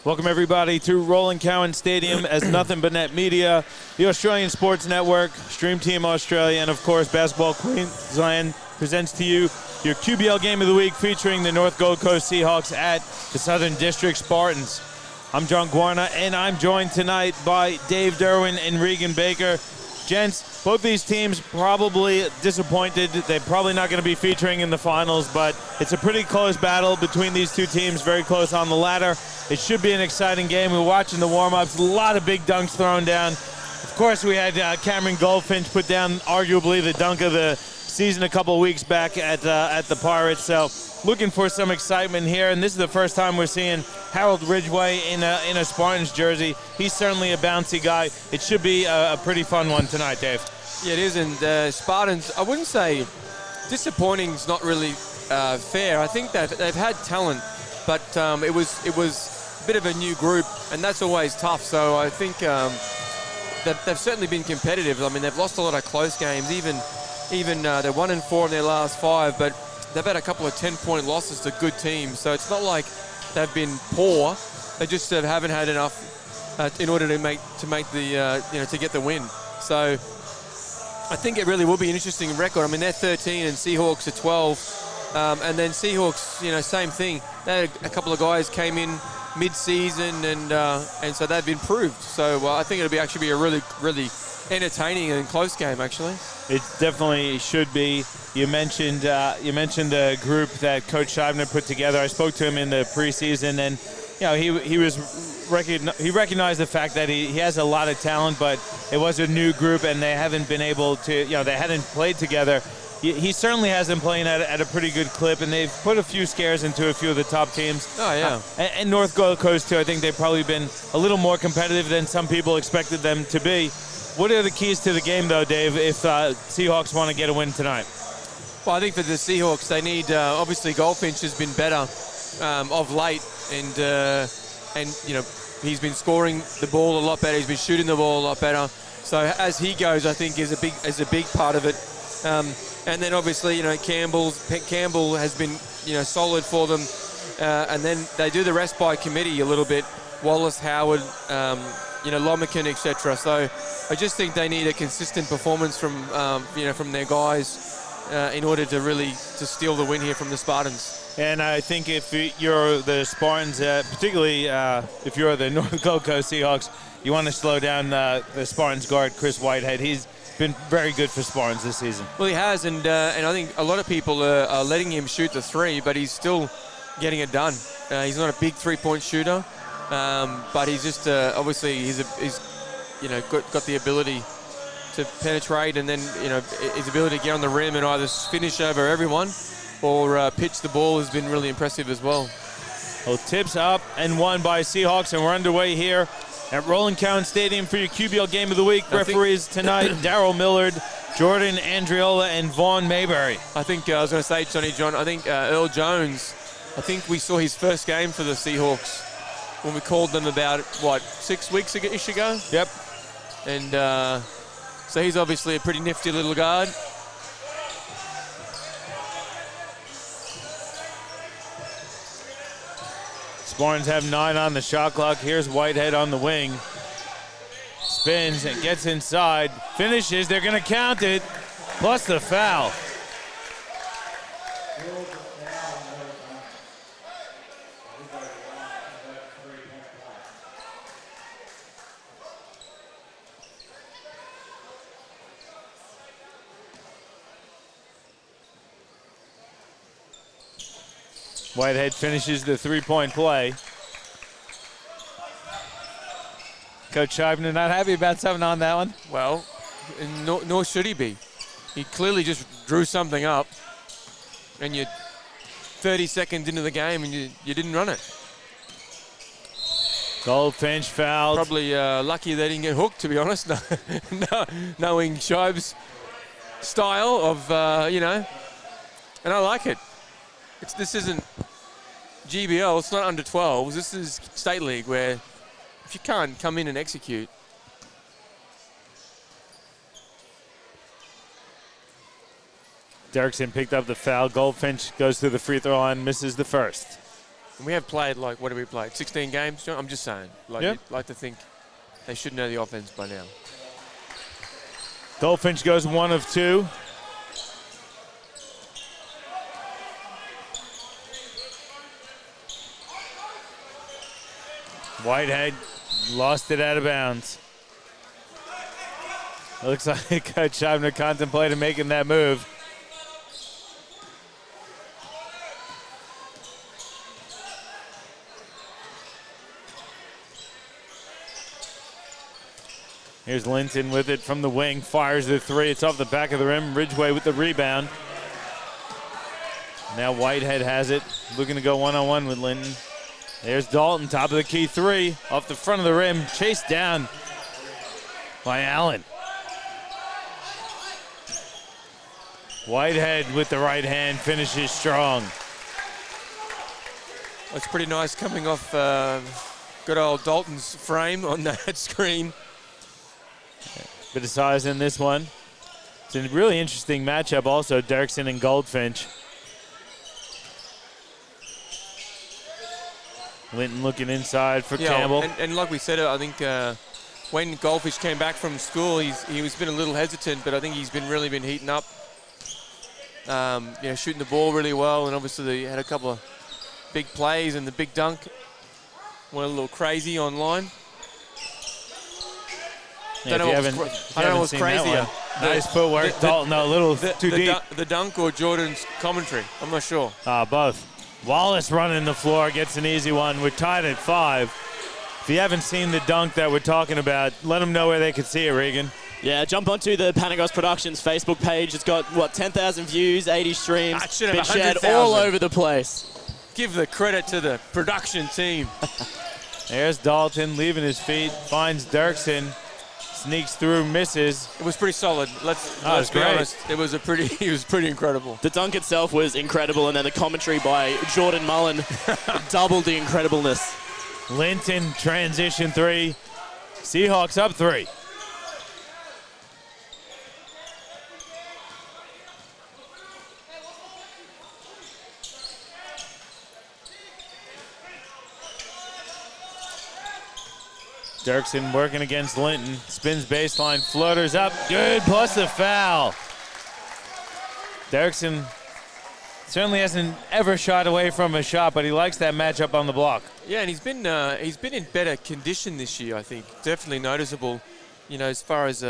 Welcome, everybody, to Roland Cowan Stadium as Nothing But Net Media, the Australian Sports Network, Stream Team Australia, and, of course, Basketball Queensland presents to you your QBL Game of the Week featuring the North Gold Coast Seahawks at the Southern District Spartans. I'm John Guarna, and I'm joined tonight by Dave Derwin and Regan Baker. Gents, both these teams probably disappointed. They're probably not going to be featuring in the finals, but it's a pretty close battle between these two teams, very close on the ladder. It should be an exciting game. We're watching the warm-ups, a lot of big dunks thrown down. Of course, we had Cameron Goldfinch put down arguably the dunk of the season a couple of weeks back at the Pirates. So looking for some excitement here, and this is the first time we're seeing Harold Ridgway in a Spartans jersey. He's certainly a bouncy guy. It should be a pretty fun one tonight, Dave. Yeah, it is, and Spartans, I wouldn't say disappointing is not really fair. I think that they've had talent, but it was a bit of a new group, and that's always tough. So I think they've certainly been competitive. I mean, they've lost a lot of close games, even they're 1-4 in their last 5, but they've had a couple of 10-point losses to good teams. So it's not like they've been poor. They just haven't had enough in order to to get the win. So I think it really will be an interesting record. I mean, they're 13 and Seahawks are 12, and then Seahawks, same thing. They had a couple of guys came in mid-season, and so they've improved. So I think it'll actually be a really, really entertaining and close game, actually. It definitely should be. You mentioned a group that Coach Scheibner put together. I spoke to him in the preseason, and he recognized the fact that he has a lot of talent, but it was a new group, and they haven't been able to. They hadn't played together. He certainly has them playing at a pretty good clip, and they've put a few scares into a few of the top teams. Oh, yeah. And North Gold Coast, too. I think they've probably been a little more competitive than some people expected them to be. What are the keys to the game, though, Dave, if Seahawks want to get a win tonight? Well, I think for the Seahawks, they need, obviously, Goldfinch has been better of late, and he's been scoring the ball a lot better. He's been shooting the ball a lot better. So as he goes, I think is a big part of it. And then obviously, Campbell has been, solid for them. And then they do the rest by committee a little bit. Wallace, Howard, Lomakin, etc. So I just think they need a consistent performance from their guys in order to steal the win here from the Spartans. And I think if you're the Spartans, particularly if you're the North Gold Coast Seahawks, you want to slow down the Spartans guard, Chris Whitehead. He's been very good for Spartans this season. Well, he has, and I think a lot of people are letting him shoot the three, but he's still getting it done. He's not a big three-point shooter, but he's just obviously he's got the ability to penetrate, and then his ability to get on the rim and either finish over everyone or pitch the ball has been really impressive as well. Well, tips up and won by Seahawks, and we're underway here at Roland Cowan Stadium for your QBL Game of the Week. Referees tonight, Darryl Millard, Jordan Andriola, and Vaughn Mayberry. I think I was going to say, John, I think Earl Jones, I think we saw his first game for the Seahawks when we called them about, 6 weeks ago? Yep. And so he's obviously a pretty nifty little guard. Spartans have 9 on the shot clock. Here's Whitehead on the wing. Spins and gets inside. Finishes. They're going to count it. Plus the foul. Whitehead finishes the three-point play. Coach Scheibner not happy about something on that one. Well, nor should he be. He clearly just drew something up, and you're 30 seconds into the game, and you didn't run it. Goldfinch fouled. Probably lucky they didn't get hooked, to be honest. Knowing Scheib's style of, and I like it. This isn't GBL, it's not under 12s. This is State League, where if you can't come in and execute. Derrickson picked up the foul. Goldfinch goes through the free throw line, misses the first. And we have played, like, what have we played? 16 games, John? I'm just saying. Like, Yep. you'd like to think they should know the offense by now. Goldfinch goes 1 of 2. Whitehead lost it out of bounds. It looks like Coach Scheibner contemplated making that move. Here's Linton with it from the wing, fires the 3. It's off the back of the rim. Ridgway with the rebound. Now Whitehead has it, looking to go one-on-one with Linton. There's Dalton, top of the key 3, off the front of the rim, chased down by Allen. Whitehead with the right hand finishes strong. That's pretty nice coming off good old Dalton's frame on that screen. Bit of size in this one. It's a really interesting matchup also, Dirksen and Goldfinch. Linton looking inside for Campbell. And like we said, I think when Goldfish came back from school, he was been a little hesitant, but I think he's really been heating up. Shooting the ball really well, and obviously he had a couple of big plays and the big dunk. Went a little crazy online. Yeah, I don't know what's crazier. Nice footwork. Dalton, a little too deep. The dunk or Jordan's commentary? I'm not sure. Both. Wallace running the floor, gets an easy one. We're tied at 5. If you haven't seen the dunk that we're talking about, let them know where they can see it, Regan. Yeah, jump onto the Panagos Productions Facebook page. It's got, 10,000 views, 80 streams. It should have been shared 100,000. all over the place. Give the credit to the production team. There's Dalton leaving his feet, finds Dirksen, sneaks through, misses. It was pretty solid. Let's be great. honest. It was pretty incredible. The dunk itself was incredible, and then the commentary by Jordan Mullen doubled the incredibleness. Linton, transition 3. Seahawks up 3. Dirksen working against Linton. Spins baseline, floaters up. Good, plus the foul. Dirksen certainly hasn't ever shot away from a shot, but he likes that matchup on the block. Yeah, and he's been in better condition this year, I think. Definitely noticeable, as far as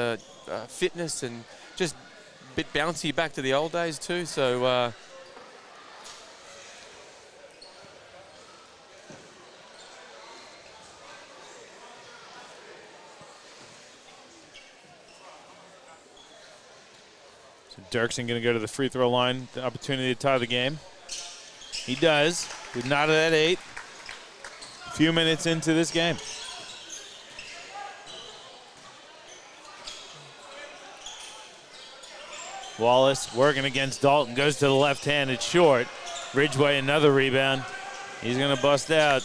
fitness and just a bit bouncy back to the old days too. So Dirksen going to go to the free throw line, the opportunity to tie the game. He does. We've knotted at 8. A few minutes into this game. Wallace working against Dalton, goes to the left hand, it's short. Ridgway, another rebound. He's going to bust out.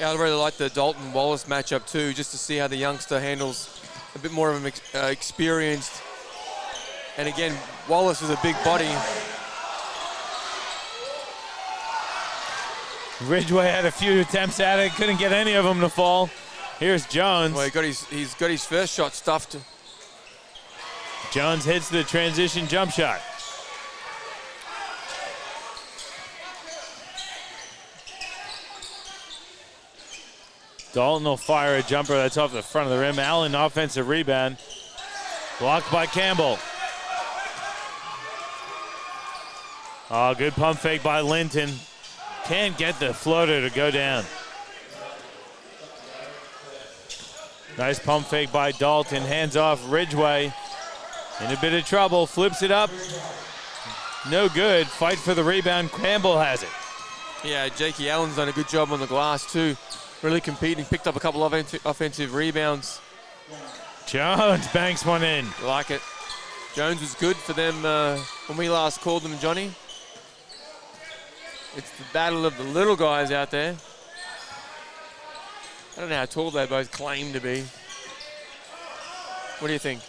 yeah, I really like the Dalton-Wallace matchup too, just to see how the youngster handles a bit more of an experienced. And again, Wallace is a big body. Ridgway had a few attempts at it, couldn't get any of them to fall. Here's Jones. Well, he's got his first shot stuffed. Jones hits the transition jump shot. Dalton will fire a jumper that's off the front of the rim. Allen, offensive rebound. Blocked by Campbell. Oh, good pump fake by Linton. Can't get the floater to go down. Nice pump fake by Dalton. Hands off Ridgway. In a bit of trouble. Flips it up. No good. Fight for the rebound. Campbell has it. Yeah, Jakey Allen's done a good job on the glass too. Really competing. Picked up a couple of offensive rebounds. Jones banks one in. Like it. Jones was good for them when we last called them, Johnny. It's the battle of the little guys out there. I don't know how tall they both claim to be. What do you think?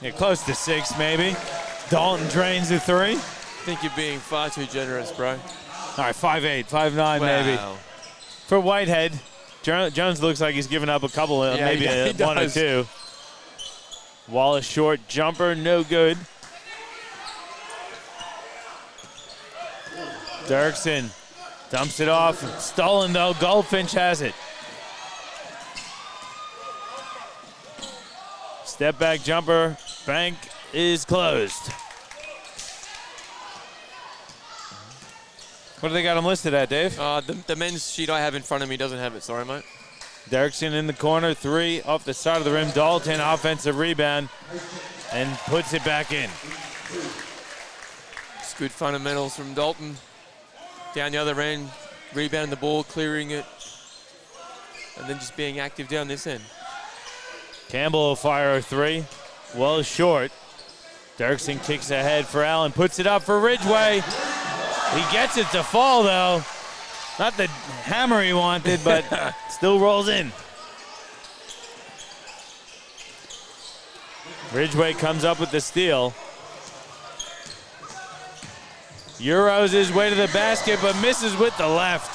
Yeah, close to 6 maybe. Dalton drains the 3. think you're being far too generous, bro. All right, 5'8", 5'9", maybe. For Whitehead, Jones looks like he's given up a couple, maybe one or two. Wallace short jumper, no good. Dirksen dumps it off. Stolen, though. Goldfinch has it. Step back jumper. Bank is closed. What do they got him listed at, Dave? The men's sheet I have in front of me doesn't have it. Sorry, mate. Dirksen in the corner. 3 off the side of the rim. Dalton, offensive rebound, and puts it back in. It's good fundamentals from Dalton. Down the other end, rebounding the ball, clearing it, and then just being active down this end. Campbell will fire a 3. Well short. Dirksen kicks ahead for Allen. Puts it up for Ridgway. He gets it to fall, though. Not the hammer he wanted, but still rolls in. Ridgway comes up with the steal. Euros his way to the basket, but misses with the left.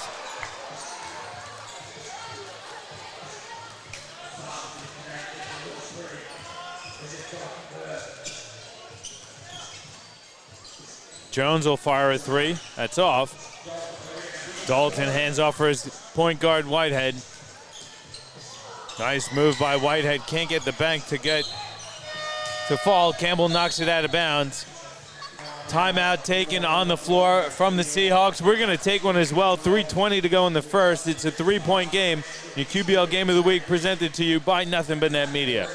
Jones will fire a 3. That's off. Dalton hands off for his point guard, Whitehead. Nice move by Whitehead. Can't get the bank to fall. Campbell knocks it out of bounds. Timeout taken on the floor from the Seahawks. We're going to take one as well. 3:20 to go in the first. It's a 3-point game. Your QBL Game of the Week presented to you by Nothing But Net Media.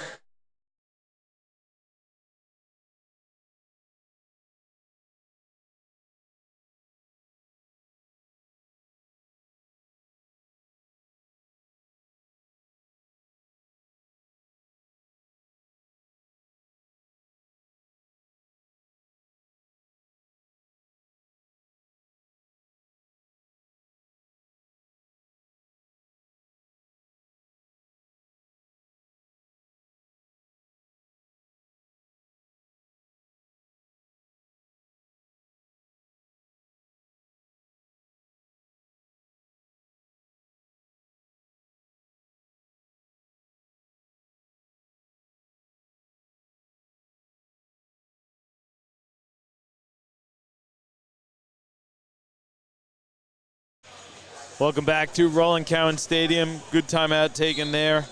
Welcome back to Roland Cowan Stadium. Good timeout taken there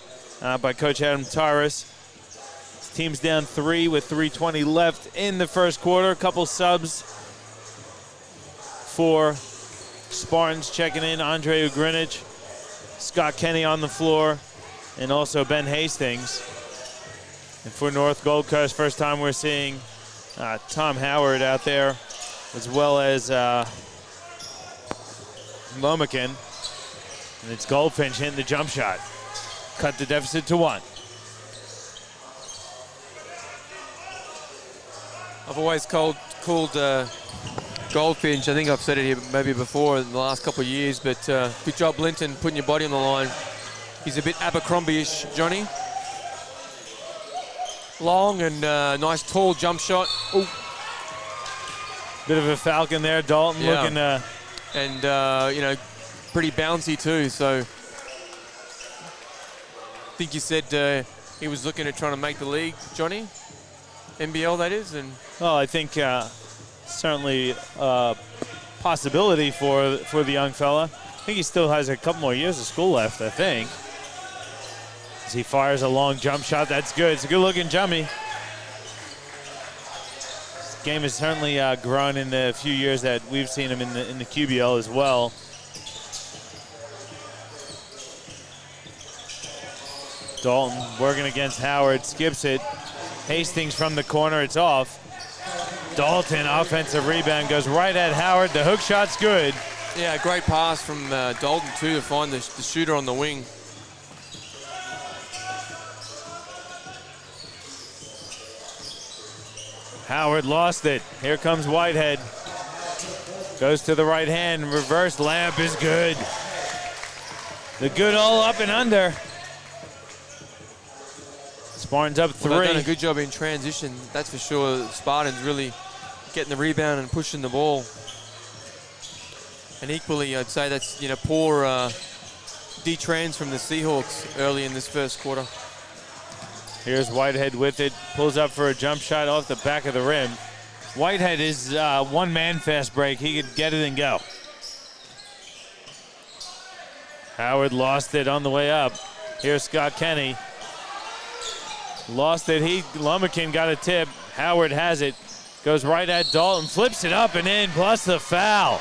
by Coach Adam Taurus. His team's down 3 with 3:20 left in the first quarter. A couple subs for Spartans checking in. Andre Ugrinich, Scott Kenny on the floor, and also Ben Hastings. And for North Gold Coast, first time we're seeing Tom Howard out there, as well as Lomakin, and it's Goldfinch hitting the jump shot. Cut the deficit to 1. I've always called Goldfinch. I think I've said it here maybe before in the last couple of years, but good job, Linton, putting your body on the line. He's a bit Abercrombie-ish, Johnny. Long and nice tall jump shot. Ooh. Bit of a falcon there, Dalton looking. And, pretty bouncy too. So I think you said he was looking at trying to make the league, Johnny. NBL, that is. And well, I think certainly a possibility for the young fella. I think he still has a couple more years of school left, I think. As he fires a long jump shot, that's good. It's a good-looking jummy. Game has certainly grown in the few years that we've seen him in the QBL as well. Dalton working against Howard, skips it. Hastings from the corner, it's off. Dalton, offensive rebound, goes right at Howard. The hook shot's good. Yeah, great pass from Dalton too to find the shooter on the wing. Howard lost it. Here comes Whitehead. Goes to the right hand. Reverse layup is good. The good all up and under. Spartans up 3. Well, they've done a good job in transition, that's for sure. Spartans really getting the rebound and pushing the ball. And equally, I'd say that's, poor D-trans from the Seahawks early in this first quarter. Here's Whitehead with it. Pulls up for a jump shot off the back of the rim. Whitehead is one-man fast break. He could get it and go. Howard lost it on the way up. Here's Scott Kenny. Lost it. Lomakin got a tip. Howard has it. Goes right at Dalton. Flips it up and in, plus the foul.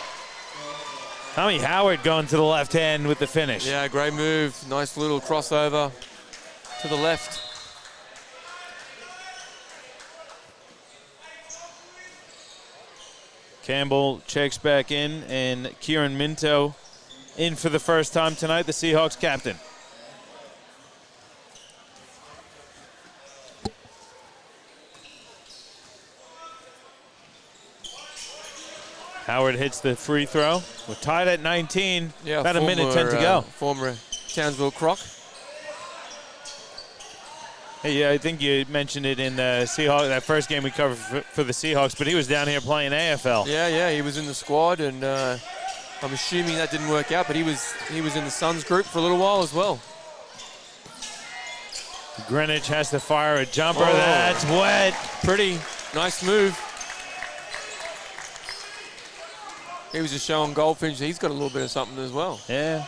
Tommy Howard going to the left hand with the finish. Yeah, great move. Nice little crossover to the left. Campbell checks back in, and Kieran Minto in for the first time tonight, the Seahawks captain. Howard hits the free throw. We're tied at 19. Yeah, about a minute 10 to go. Former Townsville Croc. Hey, yeah, I think you mentioned it in the Seahawks, that first game we covered for the Seahawks, but he was down here playing AFL. Yeah, he was in the squad, and I'm assuming that didn't work out, but he was in the Suns group for a little while as well. Greenwich has to fire a jumper. That's wet. Pretty nice move. He was just showing Goldfinch he's got a little bit of something as well. Yeah.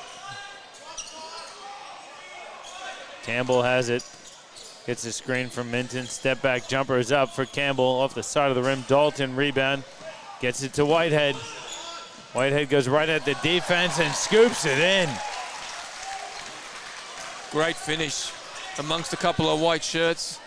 Campbell has it. Gets a screen from Minton. Step back jumper is up for Campbell off the side of the rim. Dalton rebound. Gets it to Whitehead. Whitehead goes right at the defense and scoops it in. Great finish amongst a couple of white shirts.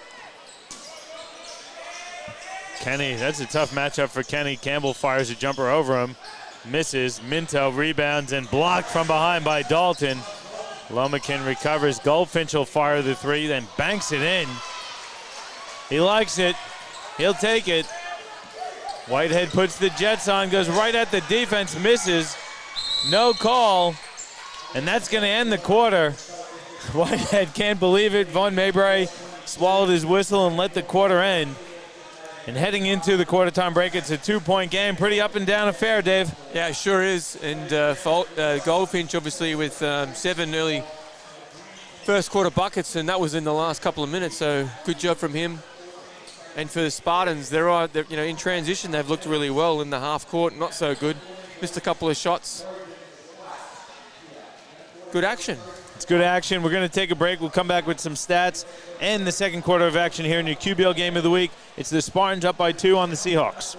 Kenny, that's a tough matchup for Kenny. Campbell fires a jumper over him. Misses. Minto rebounds and blocked from behind by Dalton. Lomakin recovers. Goldfinch will fire the three, then banks it in. He likes it. He'll take it. Whitehead puts the Jets on, goes right at the defense, misses. No call. And that's going to end the quarter. Whitehead can't believe it. Von Maybury swallowed his whistle and let the quarter end. And heading into the quarter-time break, it's a two-point game. Pretty up-and-down affair, Dave. Yeah, it sure is. And Goldfinch, obviously, with 7 early first-quarter buckets, and that was in the last couple of minutes, so good job from him. And for the Spartans, they're in transition, they've looked really well in the half-court. Not so good. Missed a couple of shots. Good action. It's good action. We're going to take a break. We'll come back with some stats and the second quarter of action here in your QBL game of the week. It's the Spartans up by 2 on the Seahawks.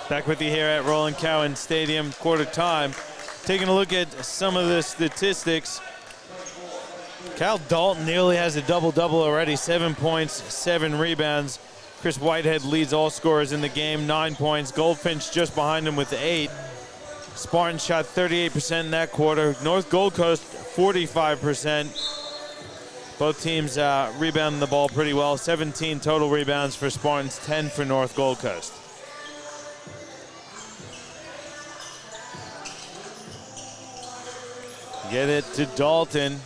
Back with you here at Roland Cowan Stadium, quarter time. Taking a look at some of the statistics. Cal Dalton nearly has a double-double already, 7 points, 7 rebounds. Chris Whitehead leads all scorers in the game, 9 points. Goldfinch just behind him with 8. Spartans shot 38% in that quarter. North Gold Coast, 45%. Both teams rebounding the ball pretty well. 17 total rebounds for Spartans, 10 for North Gold Coast. Get it to Dalton.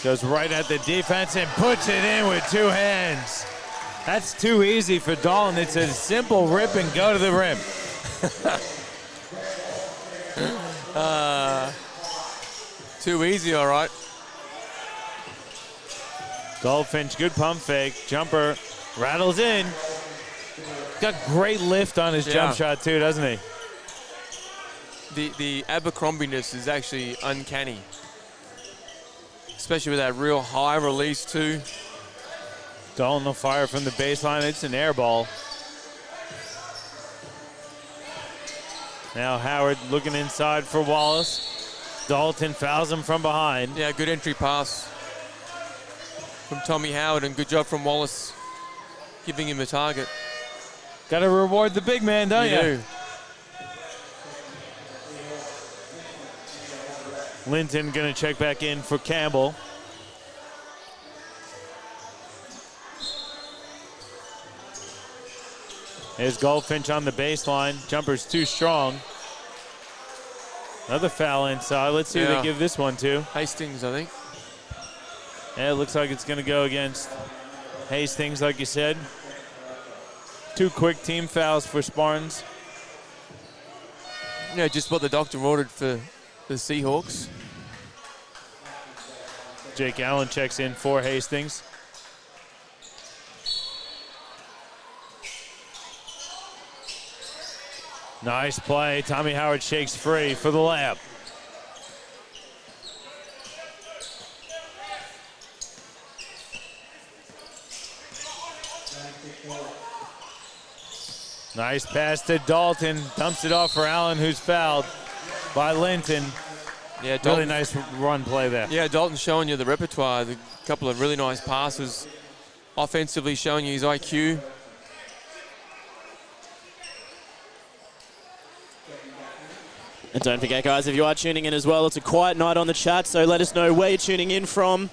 Goes right at the defense and puts it in with 2 hands. That's too easy for Dalton. It's a simple rip and go to the rim. Too easy, all right. Goldfinch, good pump fake. Jumper rattles in. Got great lift on his jump shot too, doesn't he? The Abercrombie-ness is actually uncanny. Especially with that real high release too. Dalton will fire from the baseline. It's an air ball. Now Howard looking inside for Wallace. Dalton fouls him from behind. Yeah, good entry pass from Tommy Howard, and good job from Wallace giving him the target. Got to reward the big man, don't you? do. Linton going to check back in for Campbell. There's Goldfinch on the baseline. Jumper's too strong. Another foul inside. Let's see who they give this one to. Hastings, I think. Yeah, it looks like it's going to go against Hastings, like you said. 2 quick team fouls for Spartans. Yeah, just what the doctor ordered for the Seahawks. Jake Allen checks in for Hastings. Nice play. Tommy Howard shakes free for the layup. Nice pass to Dalton. Dumps it off for Allen, who's fouled by Linton. Yeah, Dalton, really nice run play there. Yeah, Dalton's showing you the repertoire. A couple of really nice passes. Offensively showing you his IQ. And don't forget, guys, if you are tuning in as well, it's a quiet night on the chat, so let us know where you're tuning in from.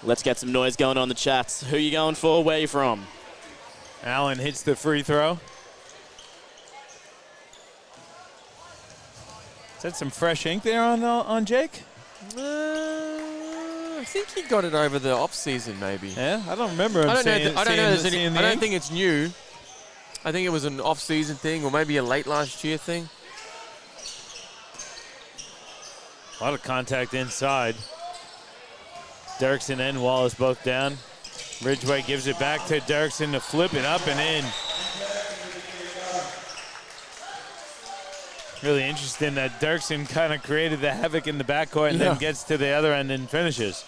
Let's get some noise going on the chats. Who you going for? Where you from? Allen hits the free throw. Is that some fresh ink there on Jake? I think he got it over the off season, maybe. Yeah, I don't remember him I don't seeing think it's new. I think it was an off season thing, or maybe a late last year thing. A lot of contact inside. Dirksen and Wallace both down. Ridgway gives it back to Dirksen to flip it up and in. Really interesting that Dirksen kind of created the havoc in the backcourt and then gets to the other end and finishes.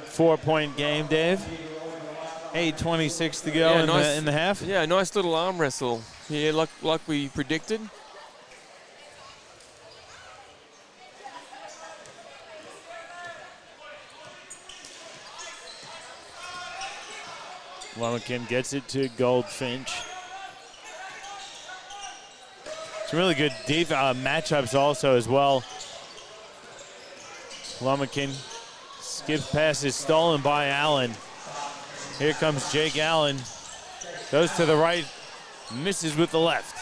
Four-point game, Dave. 8:26 to go in the half. Yeah, nice little arm wrestle here, like we predicted. Lomakin gets it to Goldfinch. Some really good matchups also as well. Lomakin skips passes stolen by Allen. Here comes Jake Allen. Goes to the right, misses with the left.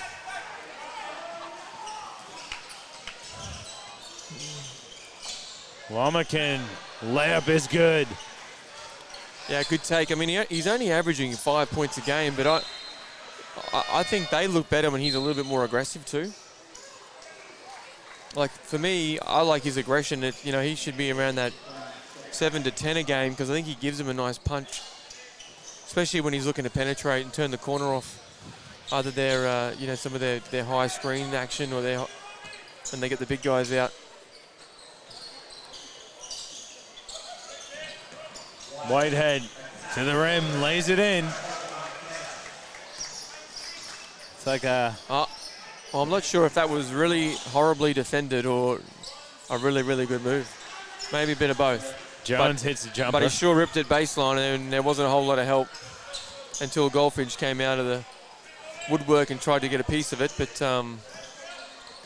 Lomakin, layup is good. Yeah, good take. I mean, he's only averaging 5 points a game, but I think they look better when he's a little bit more aggressive too. Like, for me, I like his aggression. He should be around that 7 to 10 a game, because I think he gives them a nice punch, especially when he's looking to penetrate and turn the corner off either their, some of their high screen action or and they get the big guys out. Whitehead to the rim, lays it in. It's like a... Well, I'm not sure if that was really horribly defended or a really, really good move. Maybe a bit of both. Jones hits the jumper. But he sure ripped it baseline, and there wasn't a whole lot of help until Goldfinch came out of the woodwork and tried to get a piece of it. But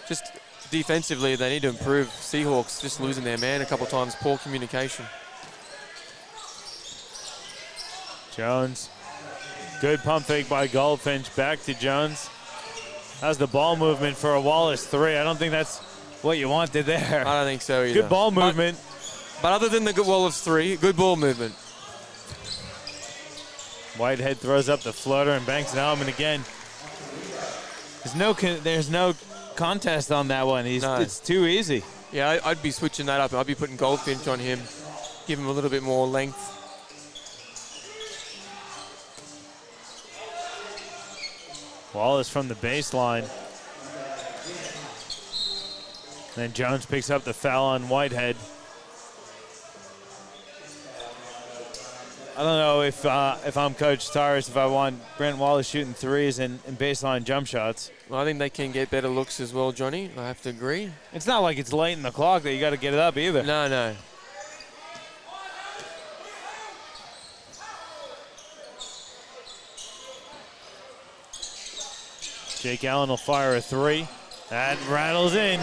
just defensively, they need to improve. Seahawks just losing their man a couple of times, poor communication. Jones Good pump fake by Goldfinch. Back to Jones. How's the ball movement for a Wallace 3? I don't think that's what you wanted there. I don't think so either. Good ball movement. But other than the good Wallace 3, good ball movement. Whitehead throws up the floater and banks it home. And again, there's no contest on that one. It's too easy. Yeah, I'd be switching that up. I'd be putting Goldfinch on him, give him a little bit more length. Wallace from the baseline. Then Jones picks up the foul on Whitehead. I don't know if I'm Coach Tyrus, if I want Brent Wallace shooting threes and baseline jump shots. Well, I think they can get better looks as well, Johnny. I have to agree. It's not like it's late in the clock that you got to get it up either. No. Jake Allen will fire a 3. That rattles in.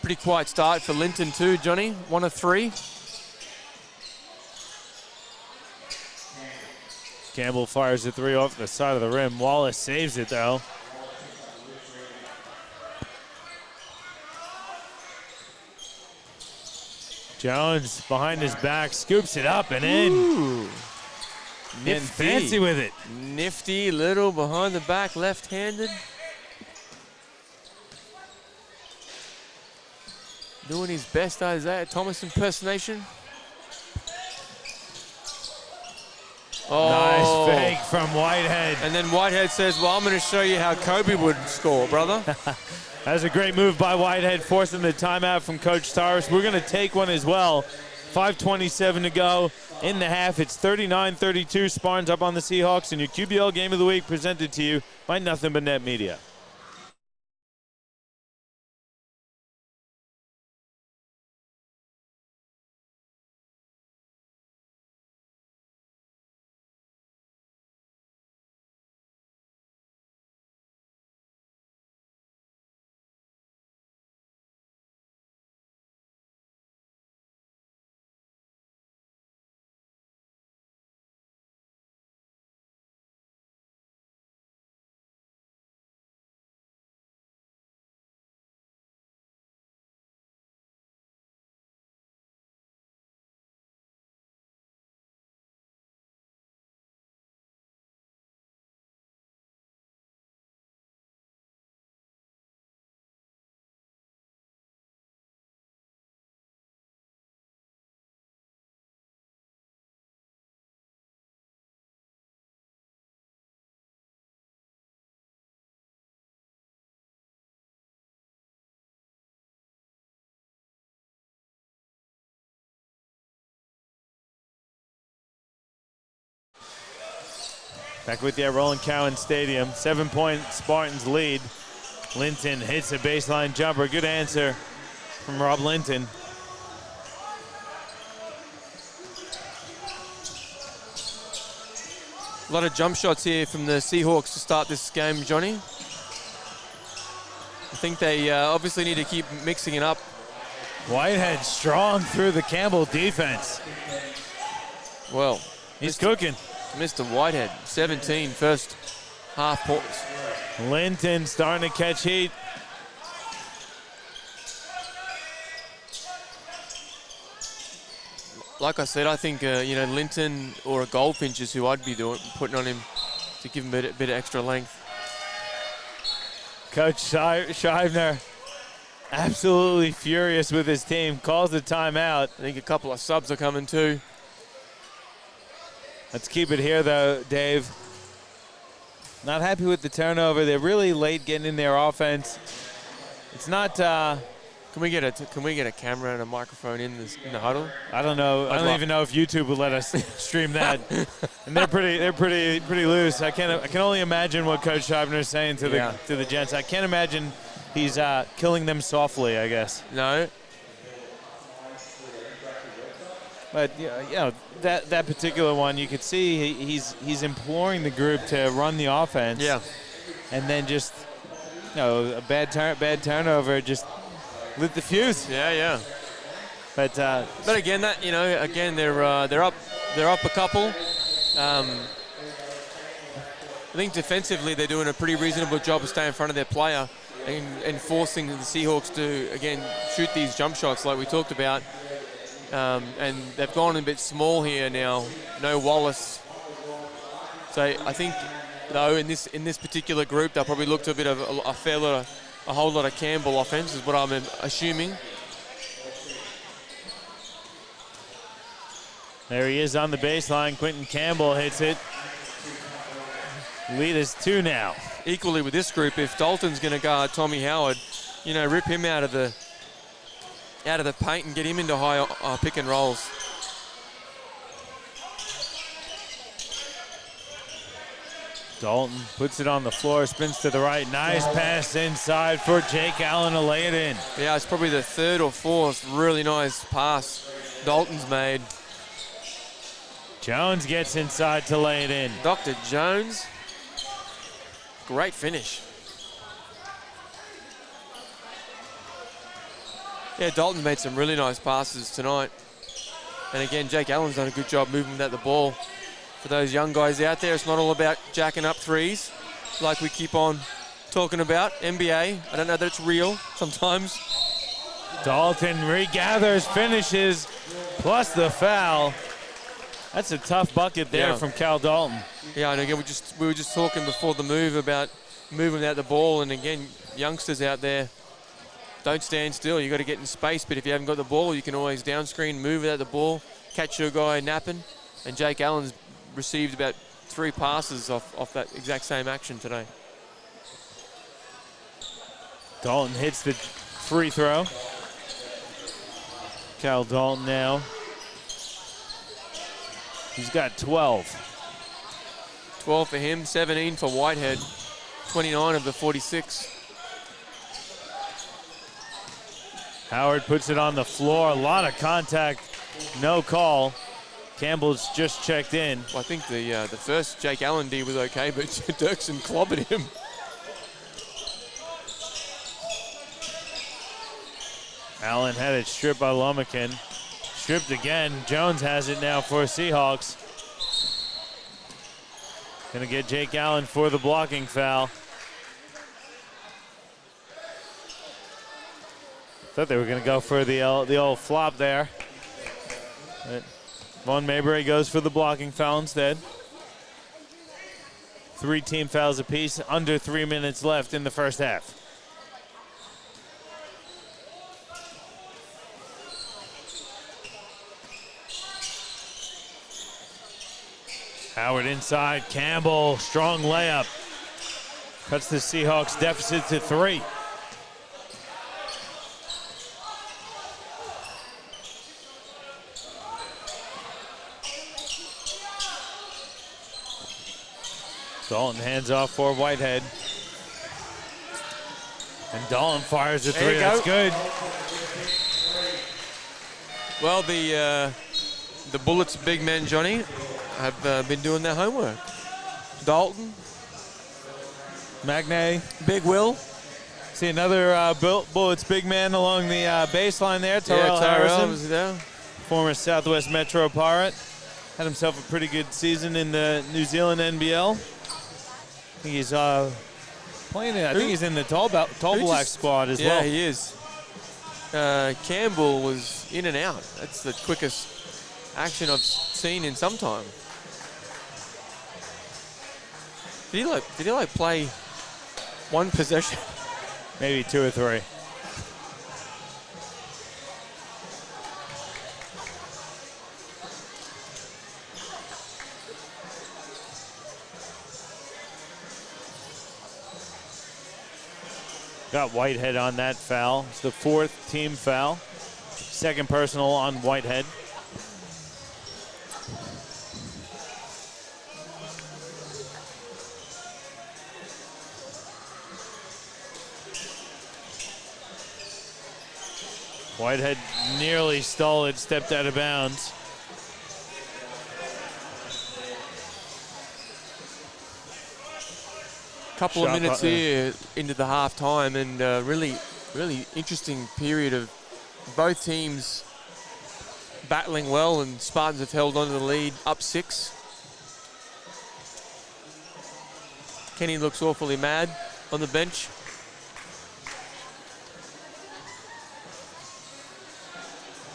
Pretty quiet start for Linton too, Johnny. 1 of 3. Campbell fires a 3 off the side of the rim. Wallace saves it though. Jones behind his back scoops it up and in. Ooh. Getting fancy with it. Nifty little behind the back, left-handed. Doing his best Isaiah Thomas impersonation. Oh. Nice fake from Whitehead. And then Whitehead says, well, I'm going to show you how Kobe would score, brother. That was a great move by Whitehead, forcing the timeout from Coach Tyrus. We're going to take one as well. 5:27 to go in the half. It's 39-32. Spartans up on the Seahawks, and your QBL Game of the Week presented to you by Nothing But Net Media. Back with you at Roland Cowan Stadium. 7-point Spartans lead. Linton hits a baseline jumper. Good answer from Rob Linton. A lot of jump shots here from the Seahawks to start this game, Johnny. I think they obviously need to keep mixing it up. Whitehead strong through the Campbell defense. Well, he's cooking. Mr. Whitehead, 17 first half points. Linton starting to catch heat. Like I said, I think Linton or a Goldfinch is who I'd be putting on him to give him a bit of extra length. Coach Scheibner absolutely furious with his team. Calls the timeout. I think a couple of subs are coming too. Let's keep it here though, Dave. Not happy with the turnover. They're really late getting in their offense. It's not. Can we get a camera and a microphone in the huddle? I don't know. I don't even know if YouTube will let us stream that. And they're pretty loose. I can only imagine what Coach Scheibner is saying to the gents. I can't imagine he's killing them softly, I guess. No. But that particular one, you could see he's imploring the group to run the offense. Yeah. And then just a bad turnover just lit the fuse. Yeah. But again, they're up a couple. I think defensively they're doing a pretty reasonable job of staying in front of their player and forcing the Seahawks to, again, shoot these jump shots like we talked about. And they've gone a bit small here now. No Wallace. So I think, though, in this particular group, they'll probably look to a whole lot of Campbell offense is what I'm assuming. there he is on the baseline. Quentin Campbell hits it. Lead is 2 now. Equally with this group, if Dalton's going to guard Tommy Howard, rip him out of the paint and get him into high pick and rolls. Dalton puts it on the floor, spins to the right. Nice pass inside for Jake Allen to lay it in. Yeah, it's probably the third or fourth really nice pass Dalton's made. Jones gets inside to lay it in. Dr. Jones, great finish. Yeah, Dalton's made some really nice passes tonight. And again, Jake Allen's done a good job moving without the ball. For those young guys out there, it's not all about jacking up threes like we keep on talking about. NBA, I don't know that it's real sometimes. Dalton regathers, finishes, plus the foul. That's a tough bucket there from Cal Dalton. Yeah, and again, we were just talking before the move about moving without the ball. And again, youngsters out there, don't stand still. You got to get in space, but if you haven't got the ball, you can always down screen, move without the ball, catch your guy napping. And Jake Allen's received about 3 passes off that exact same action today. Dalton hits the free throw. Cal Dalton now. He's got 12. 12 for him, 17 for Whitehead, 29 of the 46. Howard puts it on the floor. A lot of contact, no call. Campbell's just checked in. Well, I think the first Jake Allen D was okay, but Dirksen clobbered him. Allen had it stripped by Lomakin. Stripped again. Jones has it now for Seahawks. Gonna get Jake Allen for the blocking foul. Thought they were gonna go for the old flop there. But Von Maybury goes for the blocking foul instead. 3 team fouls apiece, under 3 minutes left in the first half. Howard inside, Campbell, strong layup. Cuts the Seahawks deficit to 3. Dalton hands off for Whitehead. And Dalton fires a 3. That's good. Well, the Bullets big men, Johnny, have been doing their homework. Dalton. Magnay. Big Will. See another Bullets big man along the baseline there. Tyrell Harrison. Was there. Former Southwest Metro Pirate. Had himself a pretty good season in the New Zealand NBL. I think he's playing it. I think he's in the Tall Black squad as well. Yeah, he is. Campbell was in and out. That's the quickest action I've seen in some time. Did he play one possession? Maybe 2 or 3. Got Whitehead on that foul. It's the 4th team foul. 2nd personal on Whitehead. Whitehead nearly stole it, stepped out of bounds. Couple of minutes here into the half time, and really really interesting period of both teams battling well, and Spartans have held on to the lead, up 6. Kenny looks awfully mad on the bench.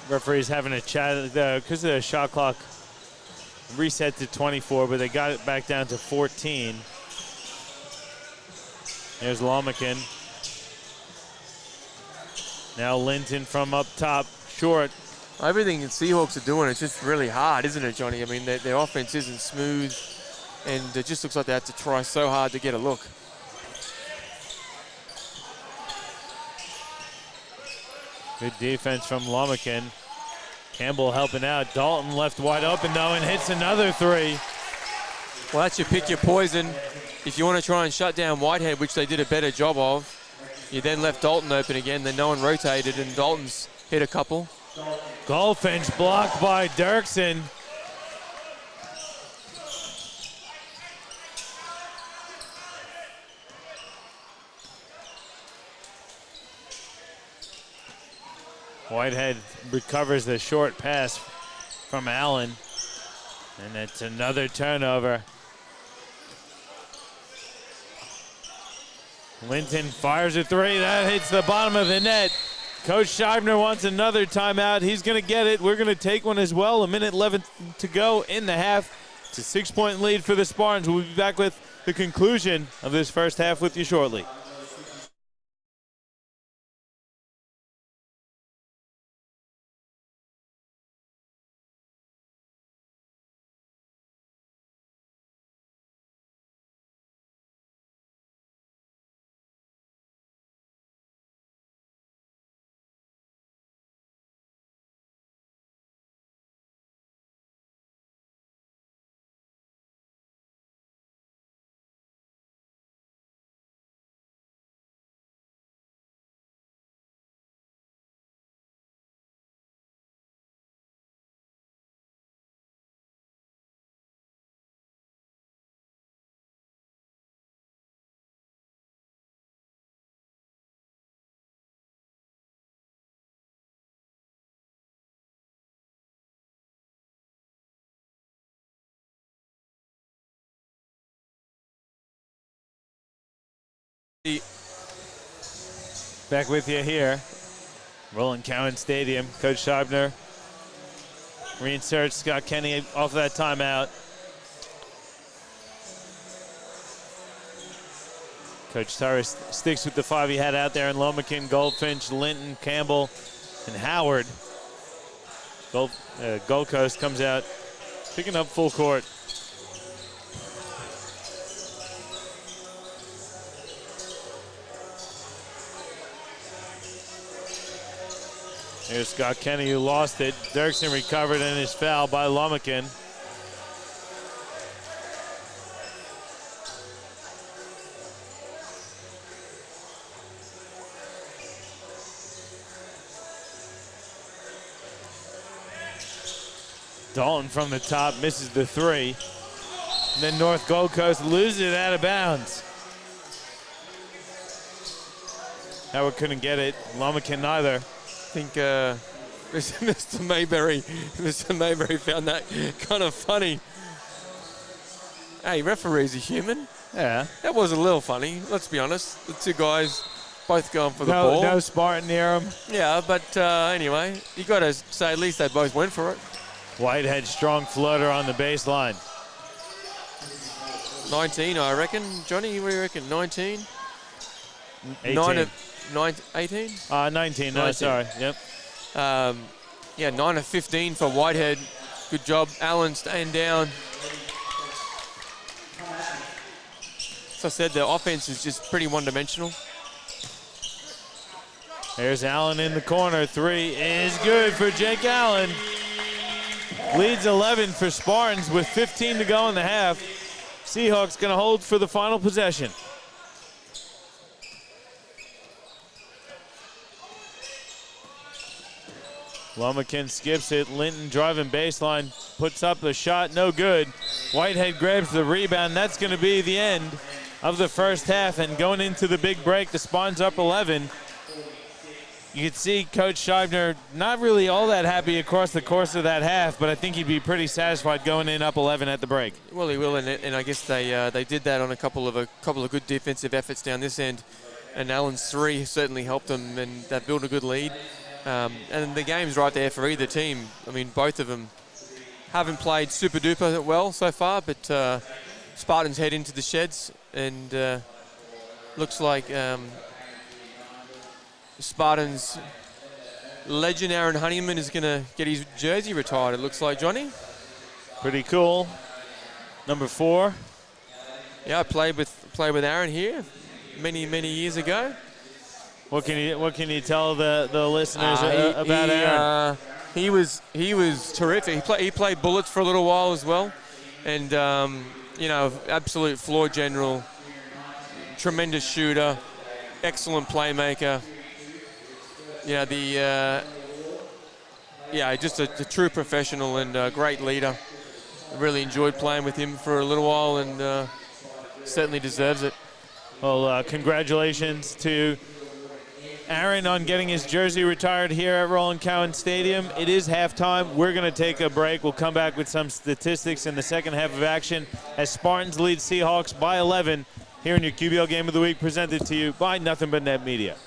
Referee's having a chat because of the shot clock reset to 24, but they got it back down to 14. There's Lomakin. Now Linton from up top, short. Everything the Seahawks are doing is just really hard, isn't it, Johnny? I mean, their offense isn't smooth, and it just looks like they have to try so hard to get a look. Good defense from Lomakin. Campbell helping out. Dalton left wide open, though, and hits another 3. Well, that's your pick your poison. If you want to try and shut down Whitehead, which they did a better job of, you then left Dalton open again, then no one rotated, and Dalton's hit a couple. Goldfinch blocked by Dirksen. Whitehead recovers the short pass from Allen, and it's another turnover. Linton fires a 3. That hits the bottom of the net. Coach Scheibner wants another timeout. He's going to get it. We're going to take one as well. 1:11 to go in the half. It's a 6-point lead for the Spartans. We'll be back with the conclusion of this first half with you shortly. Back with you here, Roland Cowan Stadium. Coach Scheibner reinserts Scott Kenny off that timeout. Coach Torres sticks with the 5 he had out there in Lomakin, Goldfinch, Linton, Campbell, and Howard. Gold Coast comes out picking up full court. Here's Scott Kenny, who lost it. Dirksen recovered and is fouled by Lomakin. Dalton from the top misses the 3. And then North Gold Coast loses it out of bounds. Howard couldn't get it. Lomakin neither. I think Mr. Mayberry found that kind of funny. Hey, referees are human. Yeah. That was a little funny, let's be honest. The 2 guys both going for the ball. No Spartan near him. Yeah, but anyway, you got to say at least they both went for it. Whitehead strong floater on the baseline. 19, I reckon. Johnny, what do you reckon? 19? 18. 18? 19, no, 19. sorry. Yep. Yeah, 9 of 15 for Whitehead. Good job. Allen staying down. As I said, the offense is just pretty one-dimensional. There's Allen in the corner. 3 is good for Jake Allen. Leads 11 for Spartans with 15 to go in the half. Seahawks going to hold for the final possession. Lomakin skips it. Linton driving baseline. Puts up the shot. No good. Whitehead grabs the rebound. That's going to be the end of the first half. And going into the big break, the Spartans up 11. You could see Coach Scheibner not really all that happy across the course of that half, but I think he'd be pretty satisfied going in up 11 at the break. Well, he will, and I guess they did that on a couple of good defensive efforts down this end, and Allen's 3 certainly helped them, and they've built a good lead. And the game's right there for either team. I mean, both of them haven't played super duper well so far, but Spartans head into the sheds, and looks like Spartans legend Aaron Honeyman is going to get his jersey retired, it looks like, Johnny. Pretty cool. Number 4. Yeah, I played with Aaron here many years ago. What can you tell the listeners about Aaron? He was terrific. He played Bullets for a little while as well, and you know, absolute floor general, tremendous shooter, excellent playmaker. You know, just a true professional and a great leader. I really enjoyed playing with him for a little while, and certainly deserves it. Well, congratulations to Aaron on getting his jersey retired here at Roland Cowan Stadium. It is halftime. We're going to take a break. We'll come back with some statistics in the second half of action as Spartans lead Seahawks by 11 here in your QBL Game of the Week, presented to you by Nothing But Net Media.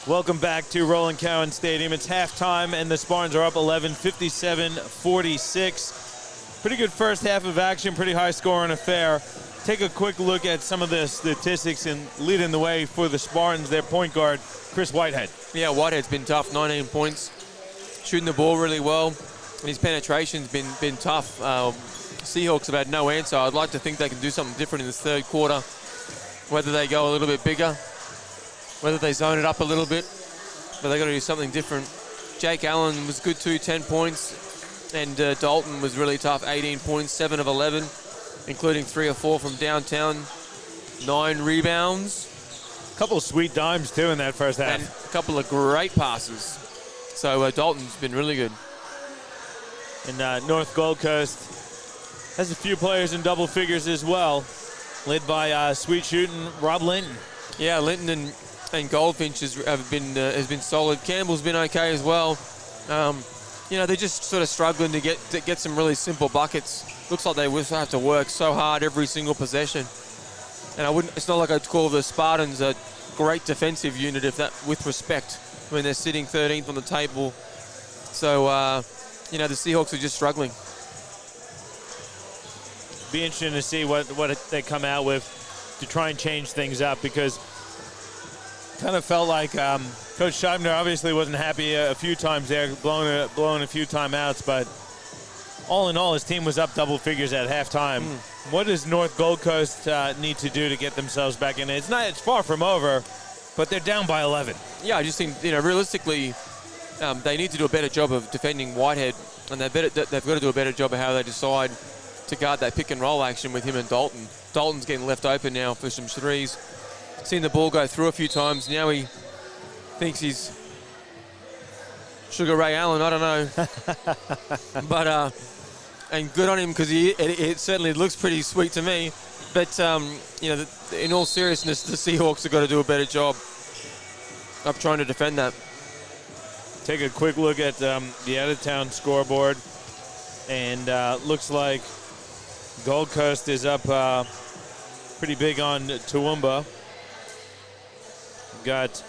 Welcome back to Roland Cowan Stadium. It's halftime, and the Spartans are up 11, 57-46. Pretty good first half of action, pretty high-scoring affair. Take a quick look at some of the statistics and leading the way for the Spartans, their point guard, Chris Whitehead. Yeah, Whitehead's been tough, 19 points, shooting the ball really well, and his penetration's been tough. Seahawks have had no answer. I'd like to think they can do something different in this third quarter, whether they go a little bit bigger, whether they zone it up a little bit, but they got to do something different. Jake Allen was good too, 10 points, and Dalton was really tough, 18 points, 7 of 11, including 3 or 4 from downtown, 9 rebounds. A couple of sweet dimes, too, in that first half. And a couple of great passes. So Dalton's been really good. And North Gold Coast has a few players in double figures as well, led by sweet shooting Rob Linton. Yeah, Linton and Goldfinch has been solid. Campbell's been okay as well. They're just sort of struggling to get some really simple buckets. Looks like they will have to work so hard every single possession. And it's not like I'd call the Spartans a great defensive unit, with respect, when they're sitting 13th on the table. So, the Seahawks are just struggling. Be interesting to see what they come out with to try and change things up, because kind of felt like Coach Scheibner obviously wasn't happy a few times there, blowing a few timeouts, but all in all, his team was up double figures at halftime. What does North Gold Coast need to do to get themselves back in it? It's far from over, but they're down by 11. Yeah, I just think, realistically, they need to do a better job of defending Whitehead, and they've got to do a better job of how they decide to guard that pick and roll action with him and Dalton. Dalton's getting left open now for some threes. Seen the ball go through a few times. Now he thinks he's Sugar Ray Allen. I don't know. But, and good on him, because it certainly looks pretty sweet to me. But, in all seriousness, the Seahawks have got to do a better job of trying to defend that. Take a quick look at the out-of-town scoreboard. And looks like Gold Coast is up pretty big on Toowoomba. Got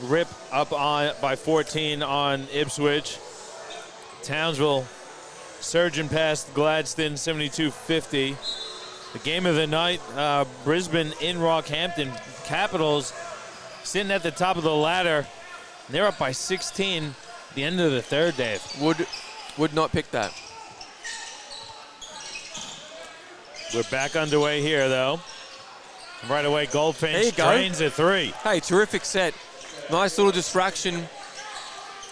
Rip up by 14 on Ipswich. Townsville surging past Gladstone, 72-50. The game of the night, Brisbane in Rockhampton. Capitals sitting at the top of the ladder. They're up by 16 at the end of the third, Dave. Would not pick that. We're back underway here, though. Right away, Goldfinch drains a three. Hey, terrific set. Nice little distraction.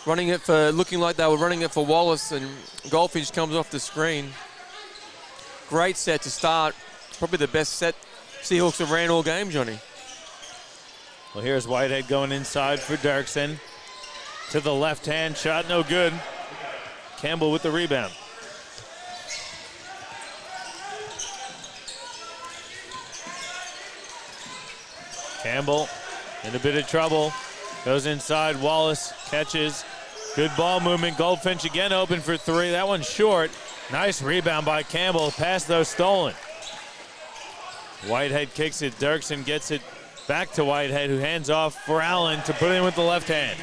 Looking like they were running it for Wallace, and Goldfinch comes off the screen. Great set to start. Probably the best set Seahawks have ran all game, Johnny. Well, here's Whitehead going inside for Dirksen. To the left-hand shot, no good. Campbell with the rebound. Campbell in a bit of trouble. Goes inside. Wallace catches. Good ball movement. Goldfinch again open for three. That one's short. Nice rebound by Campbell. Pass though stolen. Whitehead kicks it. Dirksen gets it back to Whitehead, who hands off for Allen to put in with the left hand.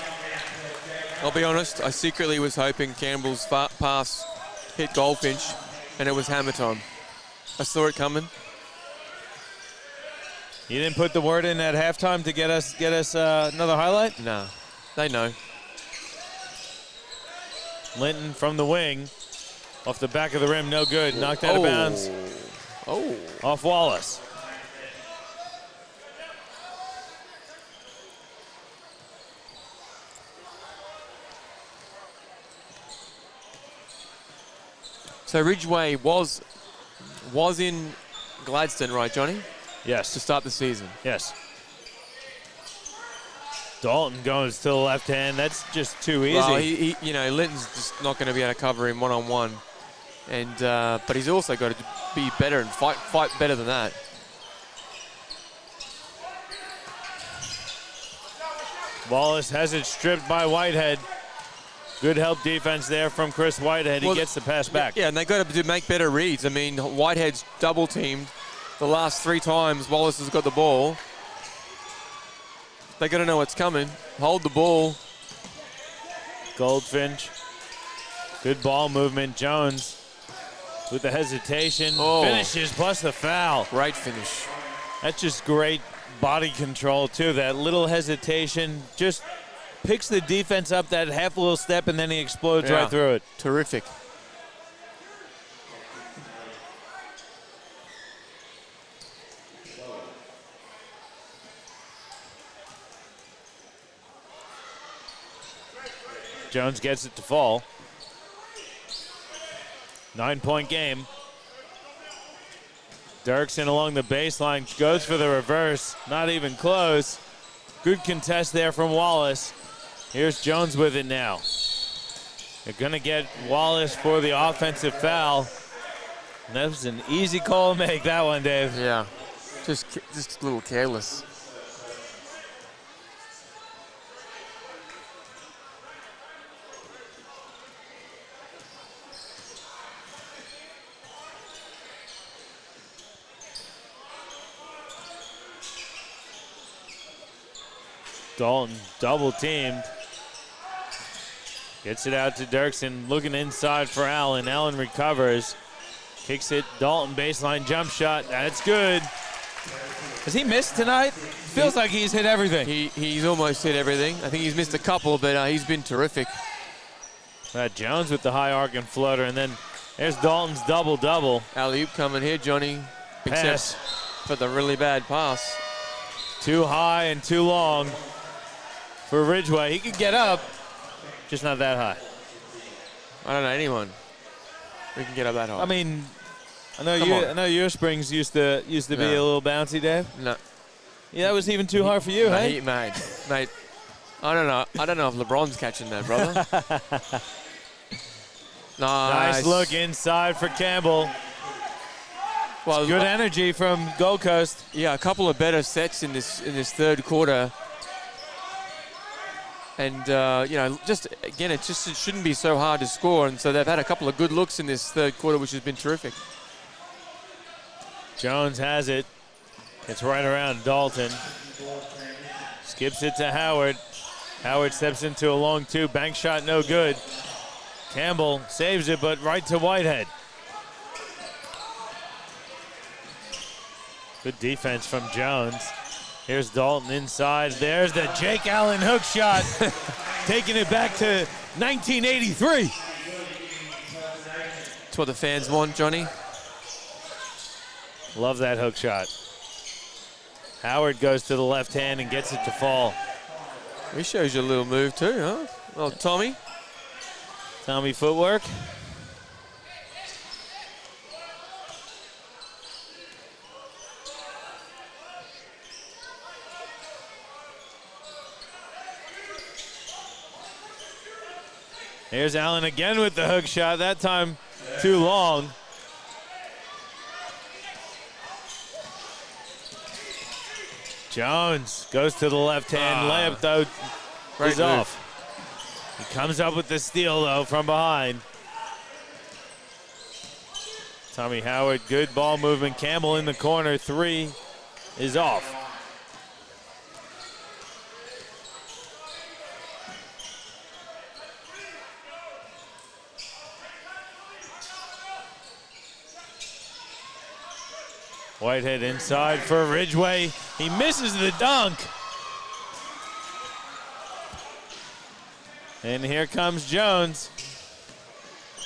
I'll be honest, I secretly was hoping Campbell's pass hit Goldfinch, and it was hammer time. I saw it coming. You didn't put the word in at halftime to get us another highlight? No, they know. Linton from the wing, off the back of the rim, no good. Knocked out of bounds. Oh. Off Wallace. So Ridgeway was in Gladstone, right, Johnny? Yes. To start the season. Yes. Dalton goes to the left hand. That's just too easy. Well, Linton's just not going to be able to cover him one-on-one. And but he's also got to be better and fight better than that. Wallace has it stripped by Whitehead. Good help defense there from Chris Whitehead. He gets the pass back. Yeah, and they've got to make better reads. I mean, Whitehead's double-teamed the last 3 times Wallace has got the ball. They got to know what's coming. Hold the ball. Goldfinch. Good ball movement. Jones with the hesitation. Oh. Finishes plus the foul. Great finish. That's just great body control, too. That little hesitation just picks the defense up that half a little step, and then he explodes right through it. Terrific. Jones gets it to fall. 9-point game. Dirksen along the baseline goes for the reverse. Not even close. Good contest there from Wallace. Here's Jones with it now. They're going to get Wallace for the offensive foul. And that was an easy call to make, that one, Dave. Yeah, just a little careless. Dalton double teamed. Gets it out to Dirksen, looking inside for Allen. Allen recovers. Kicks it, Dalton baseline jump shot. That's good. Has he missed tonight? Feels like he's hit everything. He's almost hit everything. I think he's missed a couple, but he's been terrific. Jones with the high arc and floater, and then there's Dalton's double-double. Alley-oop coming here, Johnny. Pass. Except for the really bad pass. Too high and too long for Ridgway. He could get up, just not that high. I don't know anyone who can get up that high. I mean, I know your springs used to be a little bouncy, Dave. No. Yeah, that was even too hard for you, hey? Mate, I don't know if LeBron's catching that, brother. Nice look inside for Campbell. Well, good energy from Gold Coast. Yeah, a couple of better sets in this third quarter. And, just, again, it shouldn't be so hard to score. And so they've had a couple of good looks in this third quarter, which has been terrific. Jones has it. It's right around Dalton. Skips it to Howard. Howard steps into a long two. Bank shot no good. Campbell saves it, but right to Whitehead. Good defense from Jones. Here's Dalton inside. There's the Jake Allen hook shot. Taking it back to 1983. That's what the fans want, Johnny. Love that hook shot. Howard goes to the left hand and gets it to fall. He shows you a little move too, huh? Well, Tommy. Tommy footwork. Here's Allen again with the hook shot. That time too long. Jones goes to the left hand. Layup, though, is off. He comes up with the steal, though, from behind. Tommy Howard, good ball movement. Campbell in the corner. Three is off. Whitehead inside for Ridgway. He misses the dunk. And here comes Jones.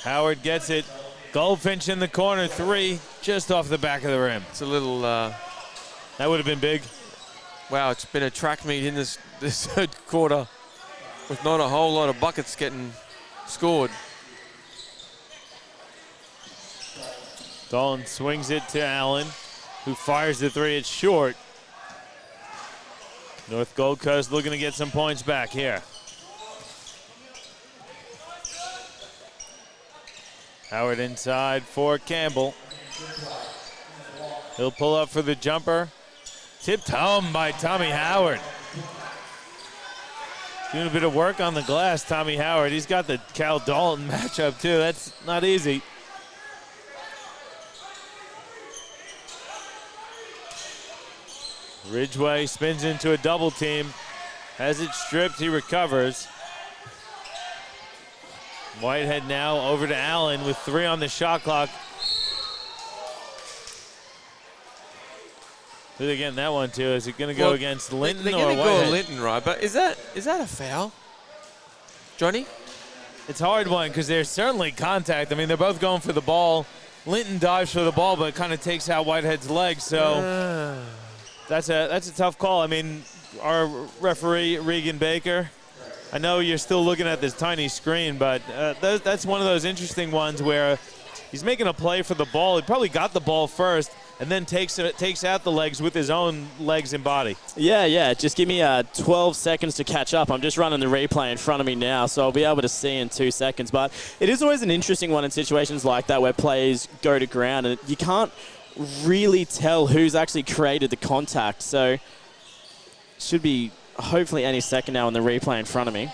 Howard gets it. Goldfinch in the corner. Three, just off the back of the rim. It's a little... that would have been big. Wow, it's been a track meet in this third quarter with not a whole lot of buckets getting scored. Dalton swings it to Allen, who fires the three. It's short. North Gold Coast looking to get some points back here. Howard inside for Campbell. He'll pull up for the jumper. Tipped home by Tommy Howard. Doing a bit of work on the glass, Tommy Howard. He's got the Cal Dalton matchup too. That's not easy. Ridgway spins into a double team. Has it stripped, he recovers. Whitehead now over to Allen with 3 on the shot clock. Who are they getting that one to? Is it going to go against Linton they're or going to Whitehead? go Linton, right? But is that a foul, Johnny? It's a hard one because there's certainly contact. I mean, they're both going for the ball. Linton dives for the ball, but kind of takes out Whitehead's leg. So that's a tough call. I mean, our referee, Regan Baker, I know you're still looking at this tiny screen, but that's one of those interesting ones where he's making a play for the ball. He probably got the ball first and then takes out the legs with his own legs and body. Yeah. Just give me 12 seconds to catch up. I'm just running the replay in front of me now, so I'll be able to see in 2 seconds. But it is always an interesting one in situations like that where players go to ground, and you can't really tell who's actually created the contact. So should be hopefully any second now in the replay in front of me.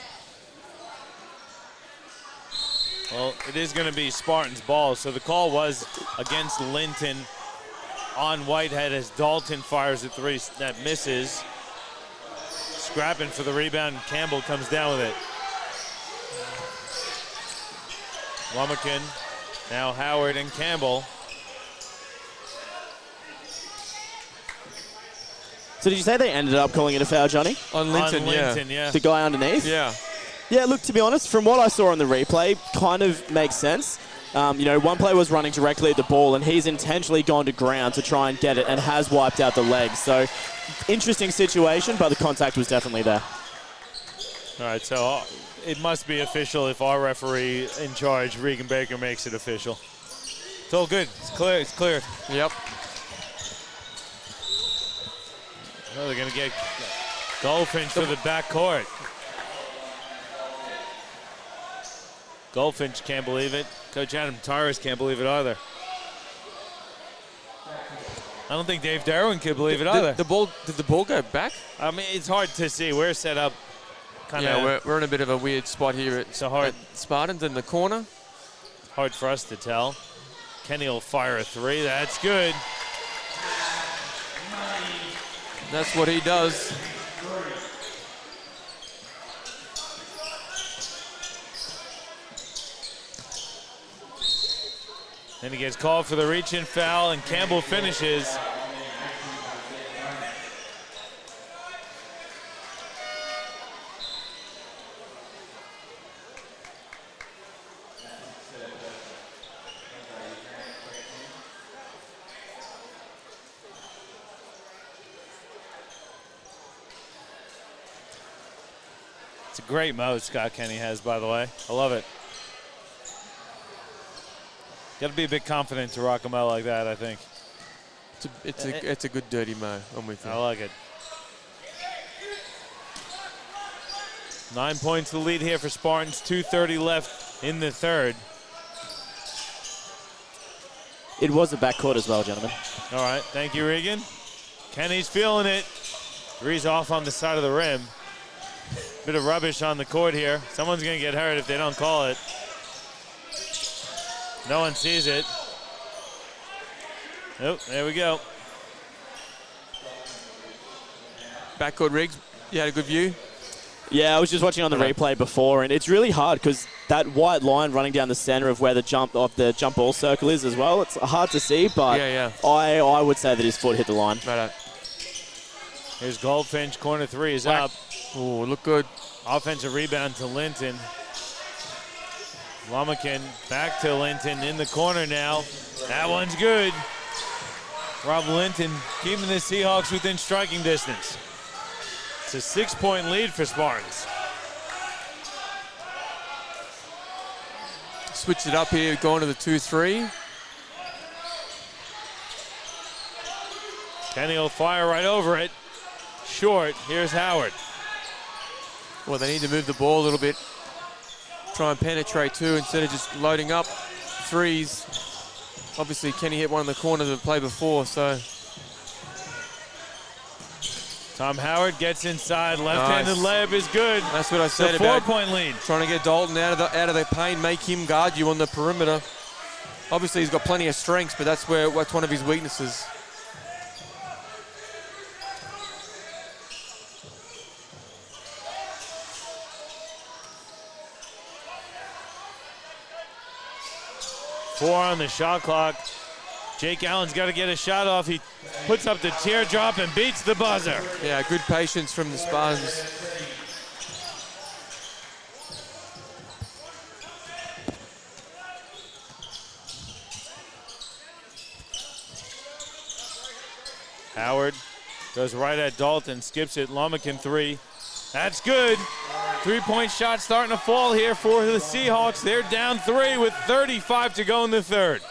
Well, it is going to be Spartans' ball, so the call was against Linton on Whitehead as Dalton fires a 3 that misses. Scrapping for the rebound, Campbell comes down with it. Lummican, now Howard and Campbell. So did you say they ended up calling it a foul, Johnny? On Linton, On Linton, yeah. The guy underneath? Yeah. Yeah, look, to be honest, from what I saw on the replay, kind of makes sense. One player was running directly at the ball, and he's intentionally gone to ground to try and get it and has wiped out the legs. So, interesting situation, but the contact was definitely there. All right, so it must be official if our referee in charge, Regan Baker, makes it official. It's all good. It's clear. It's cleared. Yep. Oh, they're going to get Goldfinch for the backcourt. Goldfinch can't believe it. Coach Adam Tyrus can't believe it either. I don't think Dave Darwin could believe it either. Did the ball go back? I mean, it's hard to see. We're set up kind of. Yeah, we're in a bit of a weird spot here at Spartans in the corner. Hard for us to tell. Kenny will fire a 3. That's good. That's what he does. Then he gets called for the reach-in foul, and Campbell finishes. It's a great mode Scott Kenny has, by the way. I love it. Got to be a bit confident to rock him out like that, I think. It's a good dirty mo. I'm with you. I like it. 9 points the lead here for Spartans. 2:30 left in the third. It was a backcourt as well, gentlemen. All right, thank you, Regan. Kenny's feeling it. 3's off on the side of the rim. Bit of rubbish on the court here. Someone's going to get hurt if they don't call it. No one sees it. Oh, there we go. Backcourt, Riggs. You had a good view? Yeah, I was just watching on the replay before, and it's really hard because that white line running down the center of where the jump ball circle is as well. It's hard to see, but I would say that his foot hit the line. Right. Here's Goldfinch. Corner 3 is up. Oh, look good. Offensive rebound to Linton. Lummican back to Linton in the corner now. That one's good. Rob Linton keeping the Seahawks within striking distance. It's a 6-point lead for Spartans. Switch it up here, going to the 2-3. Kenny will fire right over it. Short. Here's Howard. Well, they need to move the ball a little bit. Try and penetrate too instead of just loading up 3s. Obviously, Kenny hit one in the corner of the play before, so. Tom Howard gets inside. Left-handed layup is good. That's what I said about. It's a 4-point lead. Trying to get Dalton out of the paint, make him guard you on the perimeter. Obviously, he's got plenty of strengths, but that's one of his weaknesses. 4 on the shot clock. Jake Allen's got to get a shot off. He puts up the teardrop and beats the buzzer. Yeah, good patience from the Spartans. Howard goes right at Dalton, skips it. Lomican 3. That's good. 3-point shot starting to fall here for the Seahawks. They're down 3 with 35 to go in the third.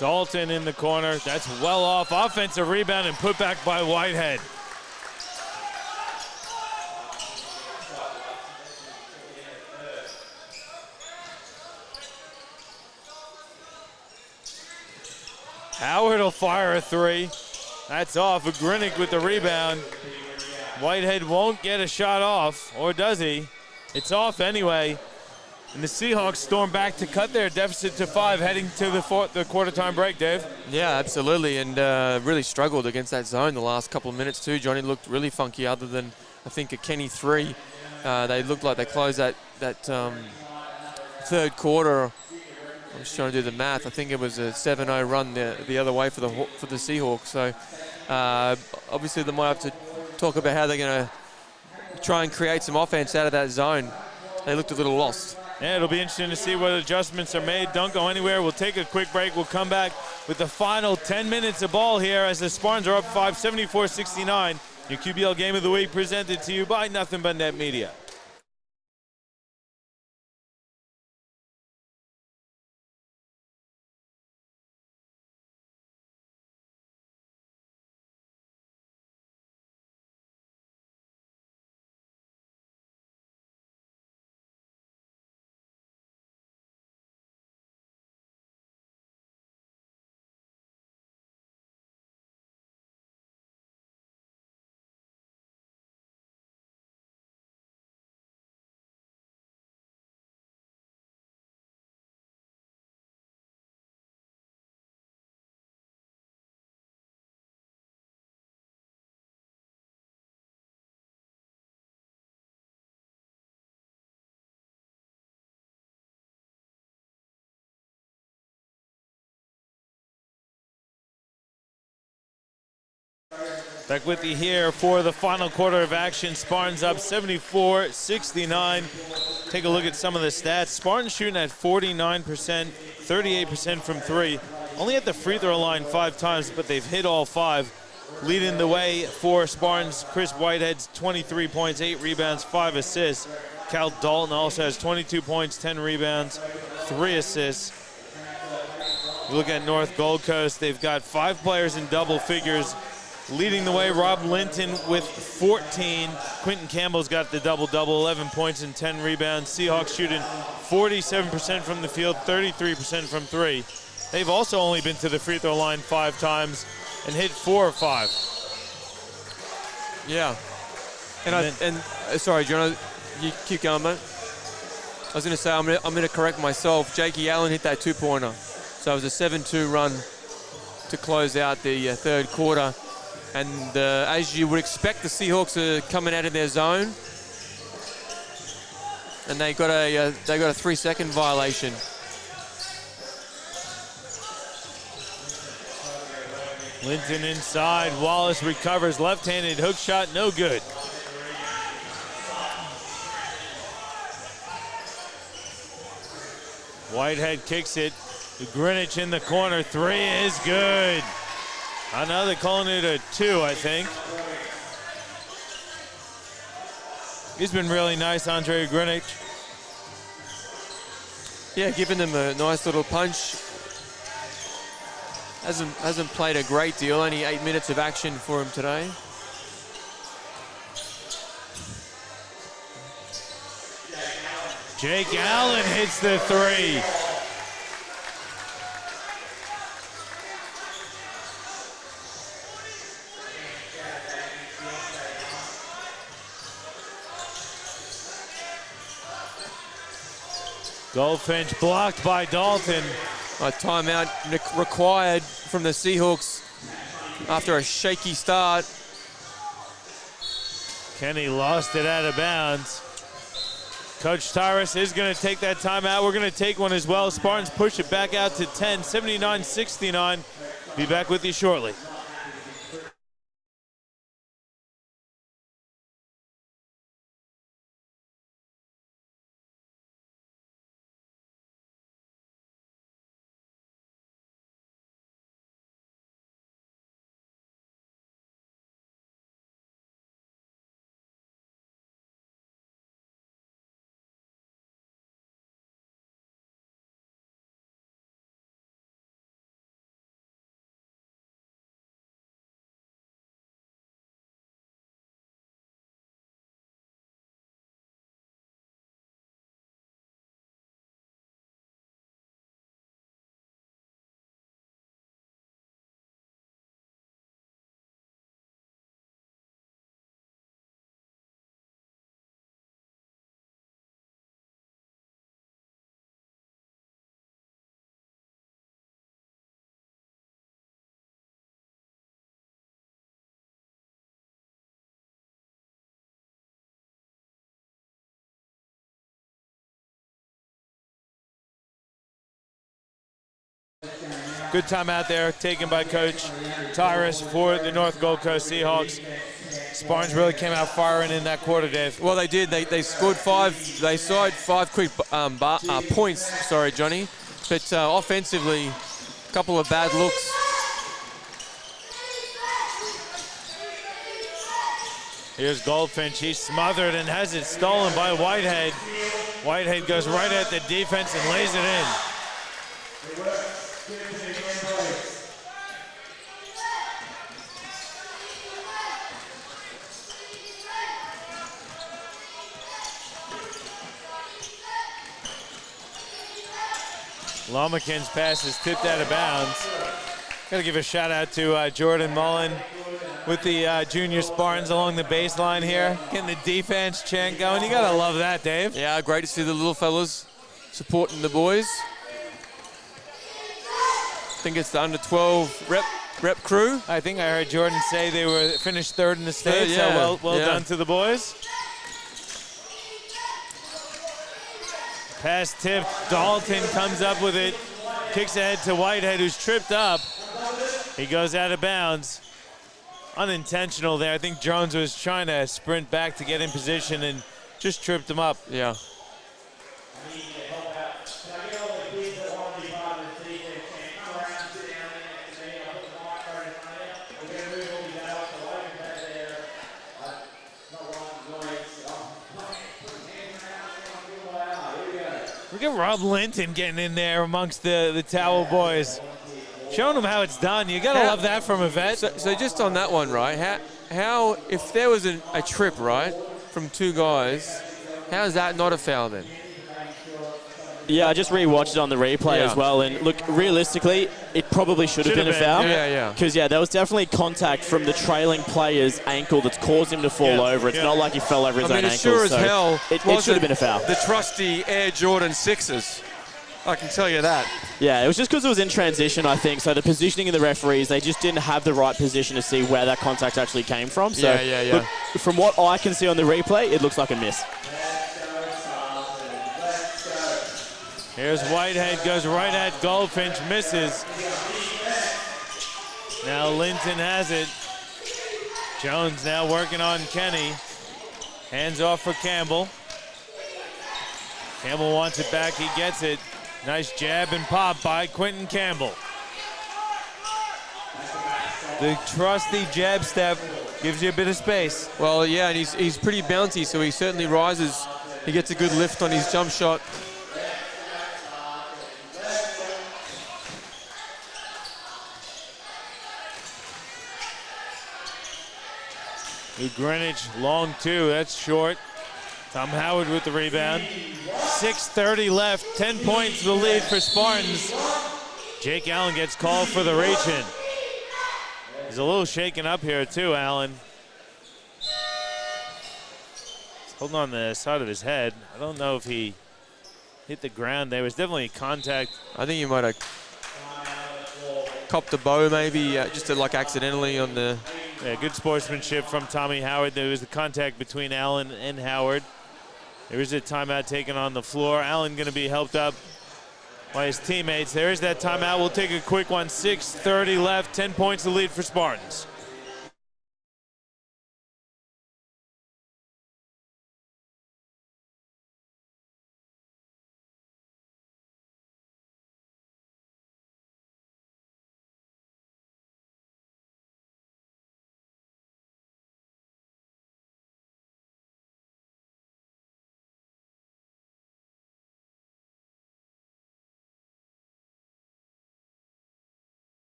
Dalton in the corner. That's well off. Offensive rebound and put back by Whitehead. Howard will fire a 3. That's off. Grinick with the rebound. Whitehead won't get a shot off, or does he? It's off anyway. And the Seahawks storm back to cut their deficit to 5 heading to the quarter-time break, Dave. Yeah, absolutely, and really struggled against that zone the last couple of minutes too. Johnny looked really funky other than, I think, a Kenny 3. They looked like they closed that third quarter. I'm just trying to do the math. I think it was a 7-0 run the other way for the Seahawks. So obviously they might have to talk about how they're going to try and create some offense out of that zone. They looked a little lost. Yeah, it'll be interesting to see what adjustments are made. Don't go anywhere. We'll take a quick break. We'll come back with the final 10 minutes of ball here as the Spartans are up 5, 74-69. Your QBL Game of the Week presented to you by Nothing But Net Media. Back with you here for the final quarter of action. Spartans up 74-69. Take a look at some of the stats. Spartans shooting at 49%, 38% from 3. Only at the free throw line 5 times, but they've hit all 5. Leading the way for Spartans, Chris Whitehead's 23 points, 8 rebounds, 5 assists. Cal Dalton also has 22 points, 10 rebounds, 3 assists. You look at North Gold Coast, they've got 5 players in double figures. Leading the way, Rob Linton with 14. Quentin Campbell's got the double-double, 11 points and 10 rebounds. Seahawks shooting 47% from the field, 33% from 3. They've also only been to the free throw line 5 times and hit 4 of 5. Yeah. And sorry, John, you keep going, mate. I was going to say, I'm going to correct myself. Jakey Allen hit that 2-pointer. So it was a 7-2 run to close out the third quarter. And as you would expect, the Seahawks are coming out of their zone, and they got a 3-second violation. Linton inside. Wallace recovers. Left-handed hook shot, no good. Whitehead kicks it. Greenwich in the corner. 3 is good. I know they're calling it a 2, I think. He's been really nice, Andre Greenwich. Yeah, giving them a nice little punch. Hasn't played a great deal. Only 8 minutes of action for him today. Jake Allen hits the 3. Goldfinch blocked by Dalton. A timeout required from the Seahawks after a shaky start. Kenny lost it out of bounds. Coach Tyrus is going to take that timeout. We're going to take one as well. Spartans push it back out to 10, 79-69. Be back with you shortly. Good time out there taken by Coach Tyrus for the North Gold Coast Seahawks. Spartans really came out firing in that quarter, Dave. Well, they did. They scored five. They scored 5 quick points. Sorry, Johnny. But offensively, a couple of bad looks. Here's Goldfinch. He's smothered and has it stolen by Whitehead. Whitehead goes right at the defense and lays it in. Lomakin's pass is tipped out of bounds. Got to give a shout out to Jordan Mullen with the junior Spartans along the baseline here, getting the defense chant going. You got to love that, Dave. Yeah, great to see the little fellas supporting the boys. I think it's the under 12 rep crew. I think I heard Jordan say they were finished third in the state, so well done to the boys. Pass tipped, Dalton comes up with it, kicks ahead to Whitehead, who's tripped up. He goes out of bounds. Unintentional there. I think Jones was trying to sprint back to get in position and just tripped him up. Yeah. Look at Rob Linton getting in there amongst the Towel boys. Showing them how it's done. You got to love that from a vet. So just on that one, right, how if there was a trip, right, from two guys, how is that not a foul then? Yeah, I just rewatched it on the replay as well, and look, realistically, it probably should have been a foul. Yeah. Because, there was definitely contact from the trailing player's ankle that's caused him to fall over. It's not like he fell over his own ankle. Sure as hell it should have been a foul. The trusty Air Jordan 6s. I can tell you that. Yeah, it was just because it was in transition, I think. So the positioning of the referees, they just didn't have the right position to see where that contact actually came from. So look, from what I can see on the replay, it looks like a miss. Here's Whitehead, goes right at Goldfinch, misses. Now Linton has it. Jones now working on Kenny. Hands off for Campbell. Campbell wants it back, he gets it. Nice jab and pop by Quentin Campbell. The trusty jab step gives you a bit of space. Well, yeah, and he's pretty bouncy, so he certainly rises. He gets a good lift on his jump shot. New Greenwich, long two, that's short. Tom Howard with the rebound. 6:30 left, 10 points the lead for Spartans. Jake Allen gets called for the reach-in. He's a little shaken up here too, Allen. He's holding on the side of his head. I don't know if he hit the ground. There was definitely contact. I think he might have copped a bow maybe, just like accidentally on the... Yeah, good sportsmanship from Tommy Howard. There was the contact between Allen and Howard. There is a timeout taken on the floor. Allen going to be helped up by his teammates. There is that timeout. We'll take a quick one. 6:30 left, 10 points to lead for Spartans.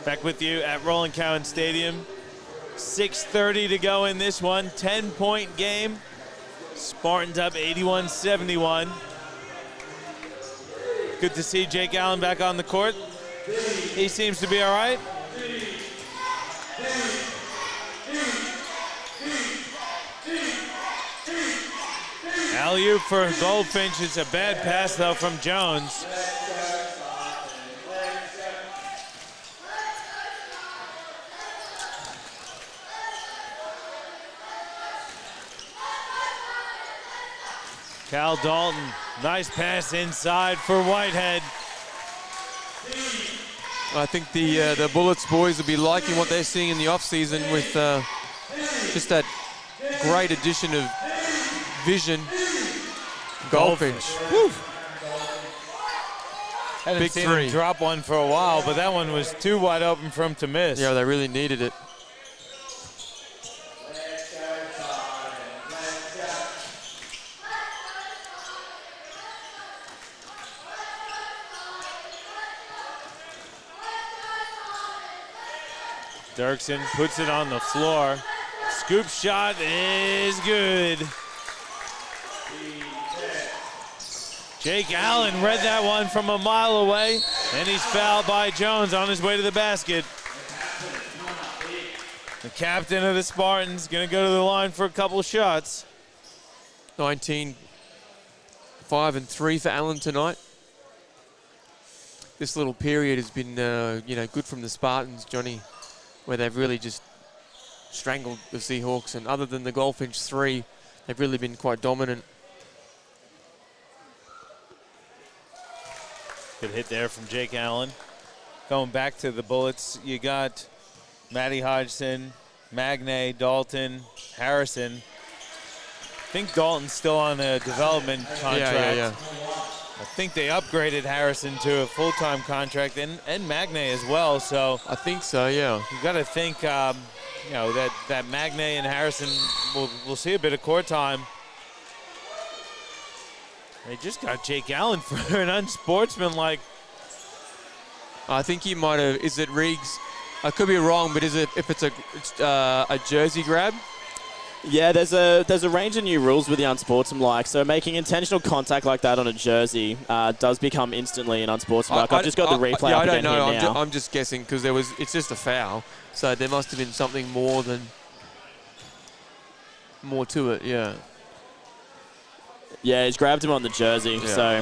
Back with you at Roland Cowan Stadium. 6:30 to go in this one. 10-point game. Spartans up 81-71. Good to see Jake Allen back on the court. He seems to be all right. Alley-oop for Goldfinch. It's a bad pass, though, from Jones. Cal Dalton, nice pass inside for Whitehead. I think the Bullets boys will be liking what they're seeing in the offseason with just that great addition of vision. Goldfinch. Haven't Big seen three. him drop one for a while, but that one was too wide open for him to miss. Yeah, they really needed it. Dirksen puts it on the floor. Scoop shot is good. Jake Allen read that one from a mile away, and he's fouled by Jones on his way to the basket. The captain of the Spartans going to go to the line for a couple of shots. 19, 5 and 3 for Allen tonight. This little period has been, good from the Spartans, Johnny, where they've really just strangled the Seahawks. And other than the Goldfinch 3, they've really been quite dominant. Good hit there from Jake Allen. Going back to the Bullets, you got Matty Hodgson, Magne, Dalton, Harrison. I think Dalton's still on a development contract. Yeah. I think they upgraded Harrison to a full-time contract, and Magne as well. So I think so, yeah. you got to think, that Magne and Harrison will see a bit of court time. They just got Jake Allen for an unsportsmanlike. I think he might have. Is it Riggs? I could be wrong, but is it if it's a jersey grab? Yeah, there's a range of new rules with the unsportsmanlike. So making intentional contact like that on a jersey does become instantly an unsportsmanlike. I've just got the replay up I don't again know. here now. I'm just guessing because it's just a foul. So there must have been something more to it. Yeah. Yeah, he's grabbed him on the jersey. Yeah. So.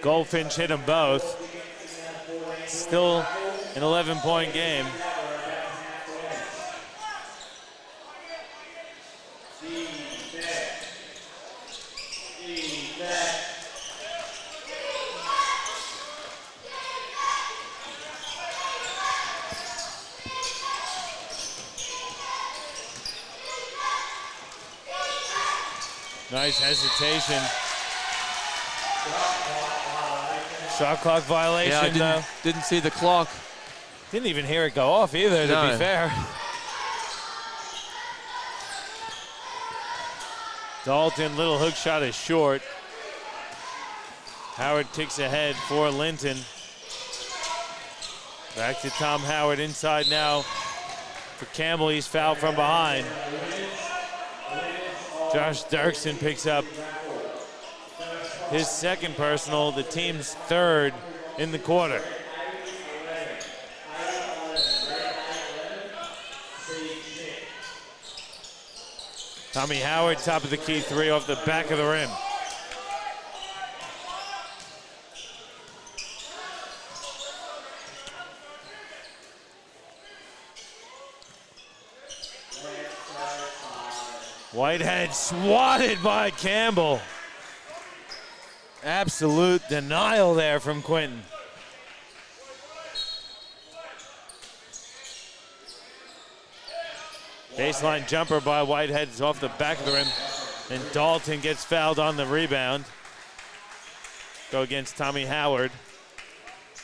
Goldfinch hit them both. Still an 11-point game. Nice hesitation. Shot clock violation, Yeah, though. didn't see the clock. Didn't even hear it go off either, to be fair. Dalton, little hook shot is short. Howard kicks ahead for Linton. Back to Tom Howard inside now for Campbell. He's fouled from behind. Josh Dirksen picks up his second personal, the team's third in the quarter. Tommy Howard, top of the key three off the back of the rim. Whitehead swatted by Campbell. Absolute denial there from Quinton. Baseline jumper by Whitehead is off the back of the rim, and Dalton gets fouled on the rebound. Go against Tommy Howard.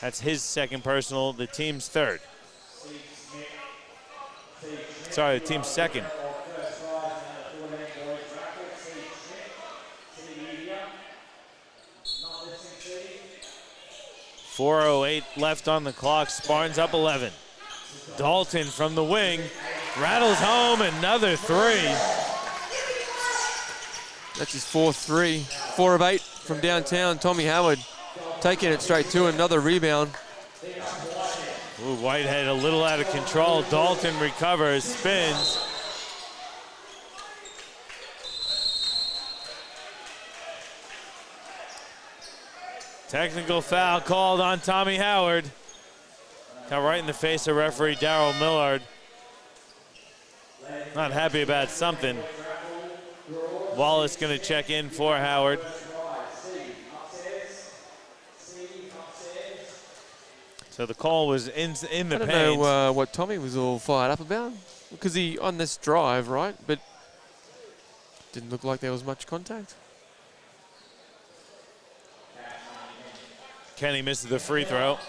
That's his second personal, the team's third. Sorry, the team's second. 4:08 left on the clock. Spartans up 11. Dalton from the wing rattles home another three. That's his fourth three. 4 of 8 from downtown. Tommy Howard taking it straight to another rebound. Ooh, Whitehead a little out of control. Dalton recovers, spins. Technical foul called on Tommy Howard. Got right in the face of referee Darryl Millard. Not happy about something. Wallace gonna check in for Howard. So the call was in the paint. I don't know what Tommy was all fired up about, because he on this drive, right? But didn't look like there was much contact. Kenny misses the free throw.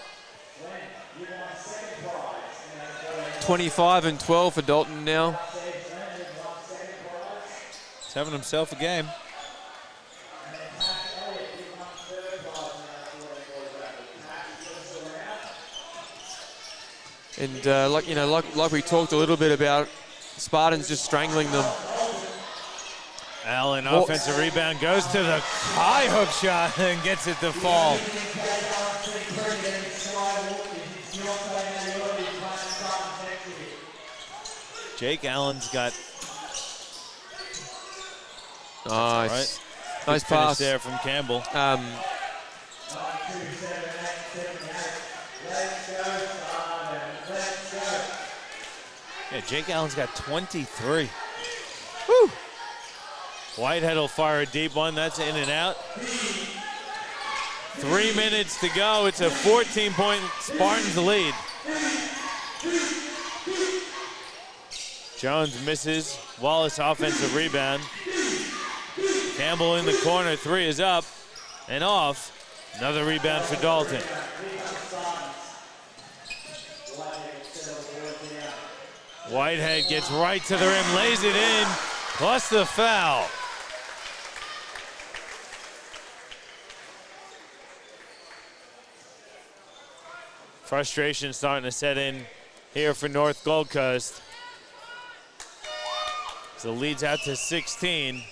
25 and 12 for Dalton now. He's having himself a game. And like we talked a little bit about, Spartans just strangling them. Allen, offensive rebound, goes to the high hook shot and gets it to fall. Jake Allen's got nice, nice finish pass there from Campbell. Yeah, Jake Allen's got 23. Woo! Whitehead will fire a deep one. That's in and out. 3 minutes to go. It's a 14-point Spartans lead. Jones misses. Wallace offensive rebound. Campbell in the corner. Three is up and off. Another rebound for Dalton. Whitehead gets right to the rim, lays it in, plus the foul. Frustration starting to set in here for North Gold Coast. So the lead's out to 16.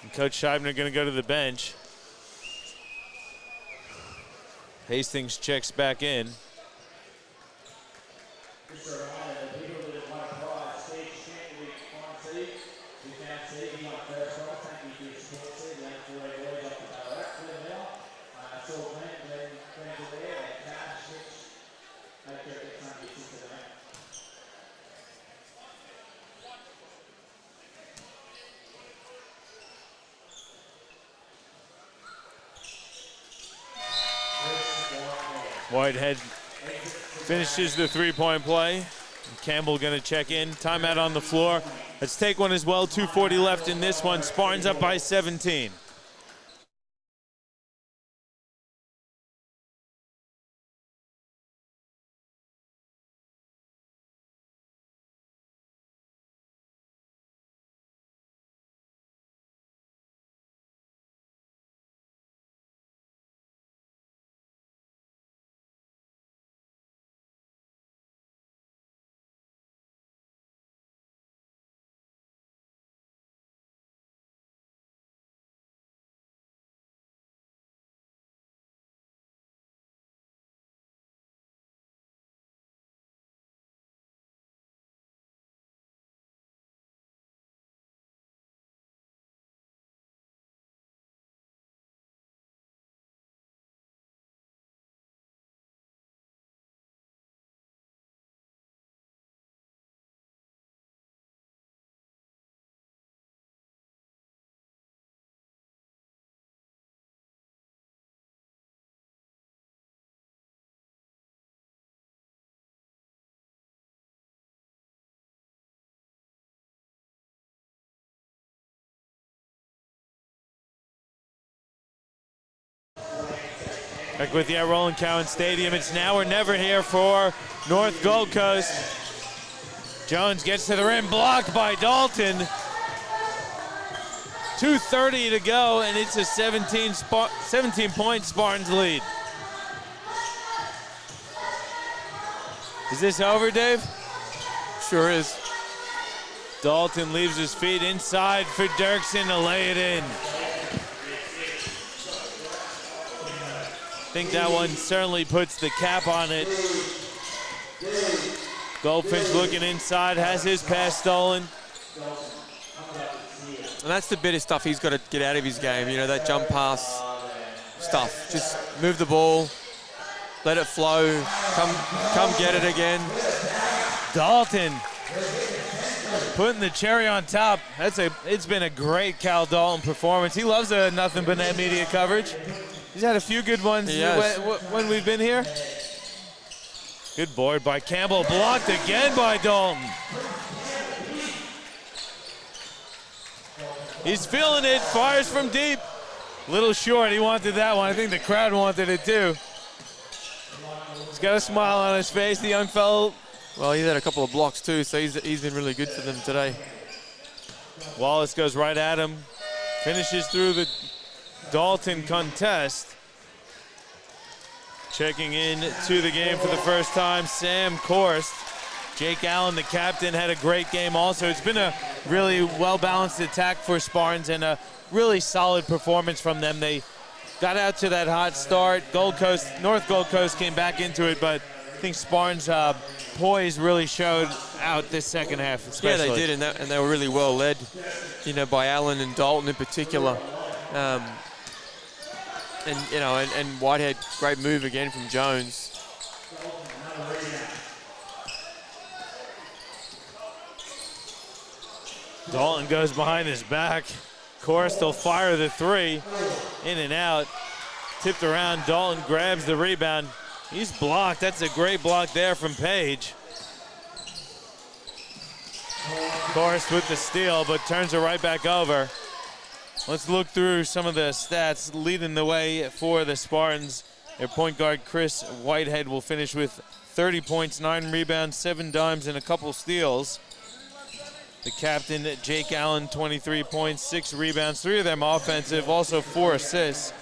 And Coach Scheibner going to go to the bench. Hastings checks back in. Whitehead finishes the three-point play. Campbell going to check in. Timeout on the floor. Let's take one as well. 2:40 left in this one. Spartans up by 17. Back with you at Roland Cowan Stadium. It's now or never here for North Gold Coast. Jones gets to the rim, blocked by Dalton. 2:30 to go, and it's a 17-point Spartans lead. Is this over, Dave? Sure is. Dalton leaves his feet inside for Dirksen to lay it in. I think that one certainly puts the cap on it. Goldfinch looking inside, has his pass stolen. And that's the bit of stuff he's got to get out of his game, you know, that jump pass stuff. Just move the ball, let it flow, come get it again. Dalton putting the cherry on top. It's been a great Cal Dalton performance. He loves the nothing but net media coverage. He's had a few good ones when we've been here. Good board by Campbell, blocked again by Dalton. He's feeling it, fires from deep. Little short, he wanted that one. I think the crowd wanted it too. He's got a smile on his face, the young fellow. Well, he's had a couple of blocks too, so he's been really good for them today. Wallace goes right at him, finishes through the Dalton contest. Checking in to the game for the first time, Sam Korst. Jake Allen, the captain, had a great game also. It's been a really well-balanced attack for Spartans and a really solid performance from them. They got out to that hot start. North Gold Coast came back into it, but I think Spartans' poise really showed out this second half, especially. Yeah, they did, and they were really well led, you know, by Allen and Dalton in particular. And Whitehead, great move again from Jones. Dalton goes behind his back. Korst will fire the three. In and out. Tipped around. Dalton grabs the rebound. He's blocked. That's a great block there from Page. Korst with the steal, but turns it right back over. Let's look through some of the stats leading the way for the Spartans. Their point guard, Chris Whitehead, will finish with 30 points, 9 rebounds, 7 dimes, and a couple steals. The captain, Jake Allen, 23 points, 6 rebounds, 3 of them offensive, also 4 assists.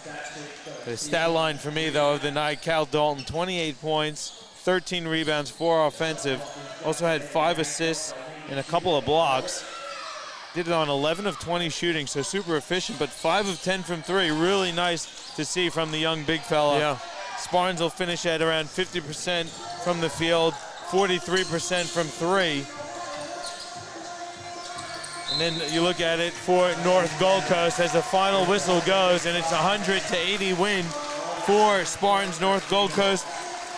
The stat line for me, though, of the night, Cal Dalton, 28 points, 13 rebounds, 4 offensive. Also had 5 assists and a couple of blocks. Did it on 11 of 20 shooting, so super efficient, but 5 of 10 from 3. Really nice to see from the young big fella. Yeah. Spartans will finish at around 50% from the field, 43% from 3. And then you look at it for North Gold Coast as the final whistle goes, and it's a 100-80 win for Spartans. North Gold Coast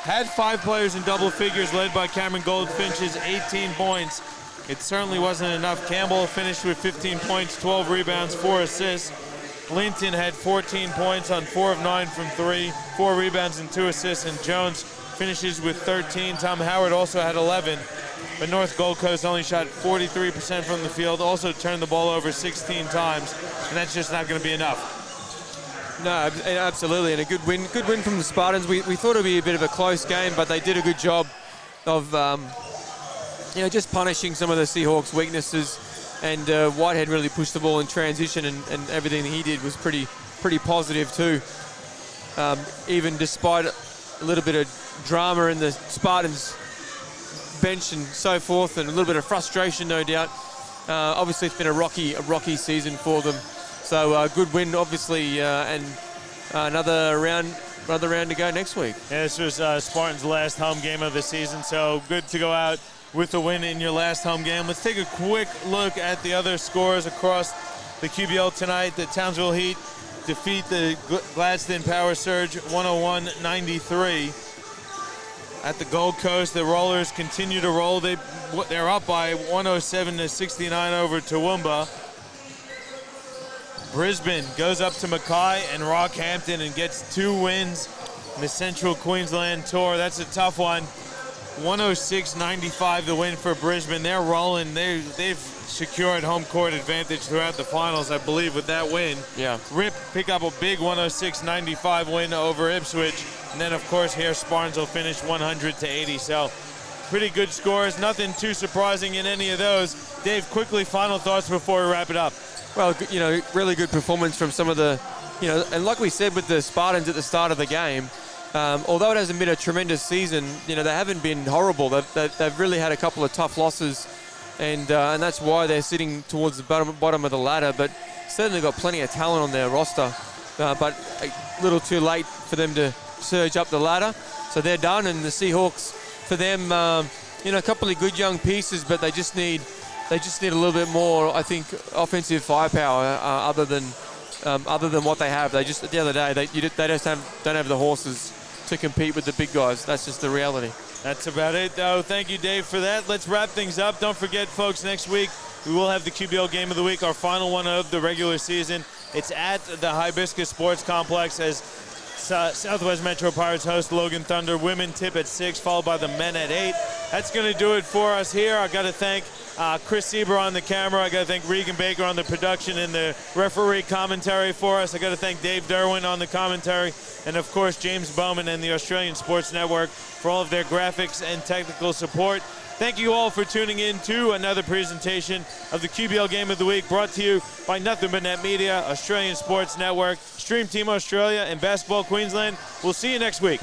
had 5 players in double figures, led by Cameron Goldfinch's 18 points. It certainly wasn't enough. Campbell finished with 15 points, 12 rebounds, 4 assists. Linton had 14 points on 4 of 9 from 3, 4 rebounds and 2 assists, and Jones finishes with 13. Tom Howard also had 11. but North Gold Coast only shot 43% from the field, also turned the ball over 16 times, and that's just not going to be enough. No, absolutely, and a good win from the Spartans. We thought it would be a bit of a close game, but they did a good job of just punishing some of the Seahawks' weaknesses. And Whitehead really pushed the ball in transition, and everything that he did was pretty positive too. Even despite a little bit of drama in the Spartans bench and so forth, and a little bit of frustration, no doubt. Obviously, it's been a rocky season for them. So good win, obviously, and another round to go next week. Yeah, this was Spartans' last home game of the season, so good to go out with a win in your last home game. Let's take a quick look at the other scores across the QBL tonight. The Townsville Heat defeat the Gladstone Power Surge 101-93. At the Gold Coast, the Rollers continue to roll. They're up by 107-69 over Toowoomba. Brisbane goes up to Mackay and Rockhampton and gets 2 wins in the Central Queensland Tour. That's a tough one. 106-95 the win for Brisbane. They're rolling. They've secured home court advantage throughout the finals, I believe, with that win. Yeah. Rip pick up a big 106-95 win over Ipswich. And then, of course, here Spartans will finish 100-80. So pretty good scores. Nothing too surprising in any of those. Dave, quickly, final thoughts before we wrap it up. Well, really good performance from some of the, and like we said with the Spartans at the start of the game, although it hasn't been a tremendous season, they haven't been horrible. They've really had a couple of tough losses, and that's why they're sitting towards the bottom of the ladder. But certainly got plenty of talent on their roster, but a little too late for them to surge up the ladder. So they're done, and the Seahawks, for them, a couple of good young pieces, but they just need a little bit more, I think, offensive firepower other than what they have. They just, at the end of the day, they just don't have the horses to compete with the big guys. That's just the reality. That's about it, though. Thank you, Dave, for that. Let's wrap things up. Don't forget, folks, next week we will have the QBL Game of the Week, our final one of the regular season. It's at the Hibiscus Sports Complex as Southwest Metro Pirates host Logan Thunder. Women tip at 6, followed by the men at 8. That's going to do it for us here. I got to thank Chris Sieber on the camera. I got to thank Regan Baker on the production and the referee commentary for us. I got to thank Dave Derwin on the commentary, and of course James Bowman and the Australian Sports Network for all of their graphics and technical support. Thank you all for tuning in to another presentation of the QBL Game of the Week, brought to you by Nothing But Net Media, Australian Sports Network, Stream Team Australia, and Basketball Queensland. We'll see you next week.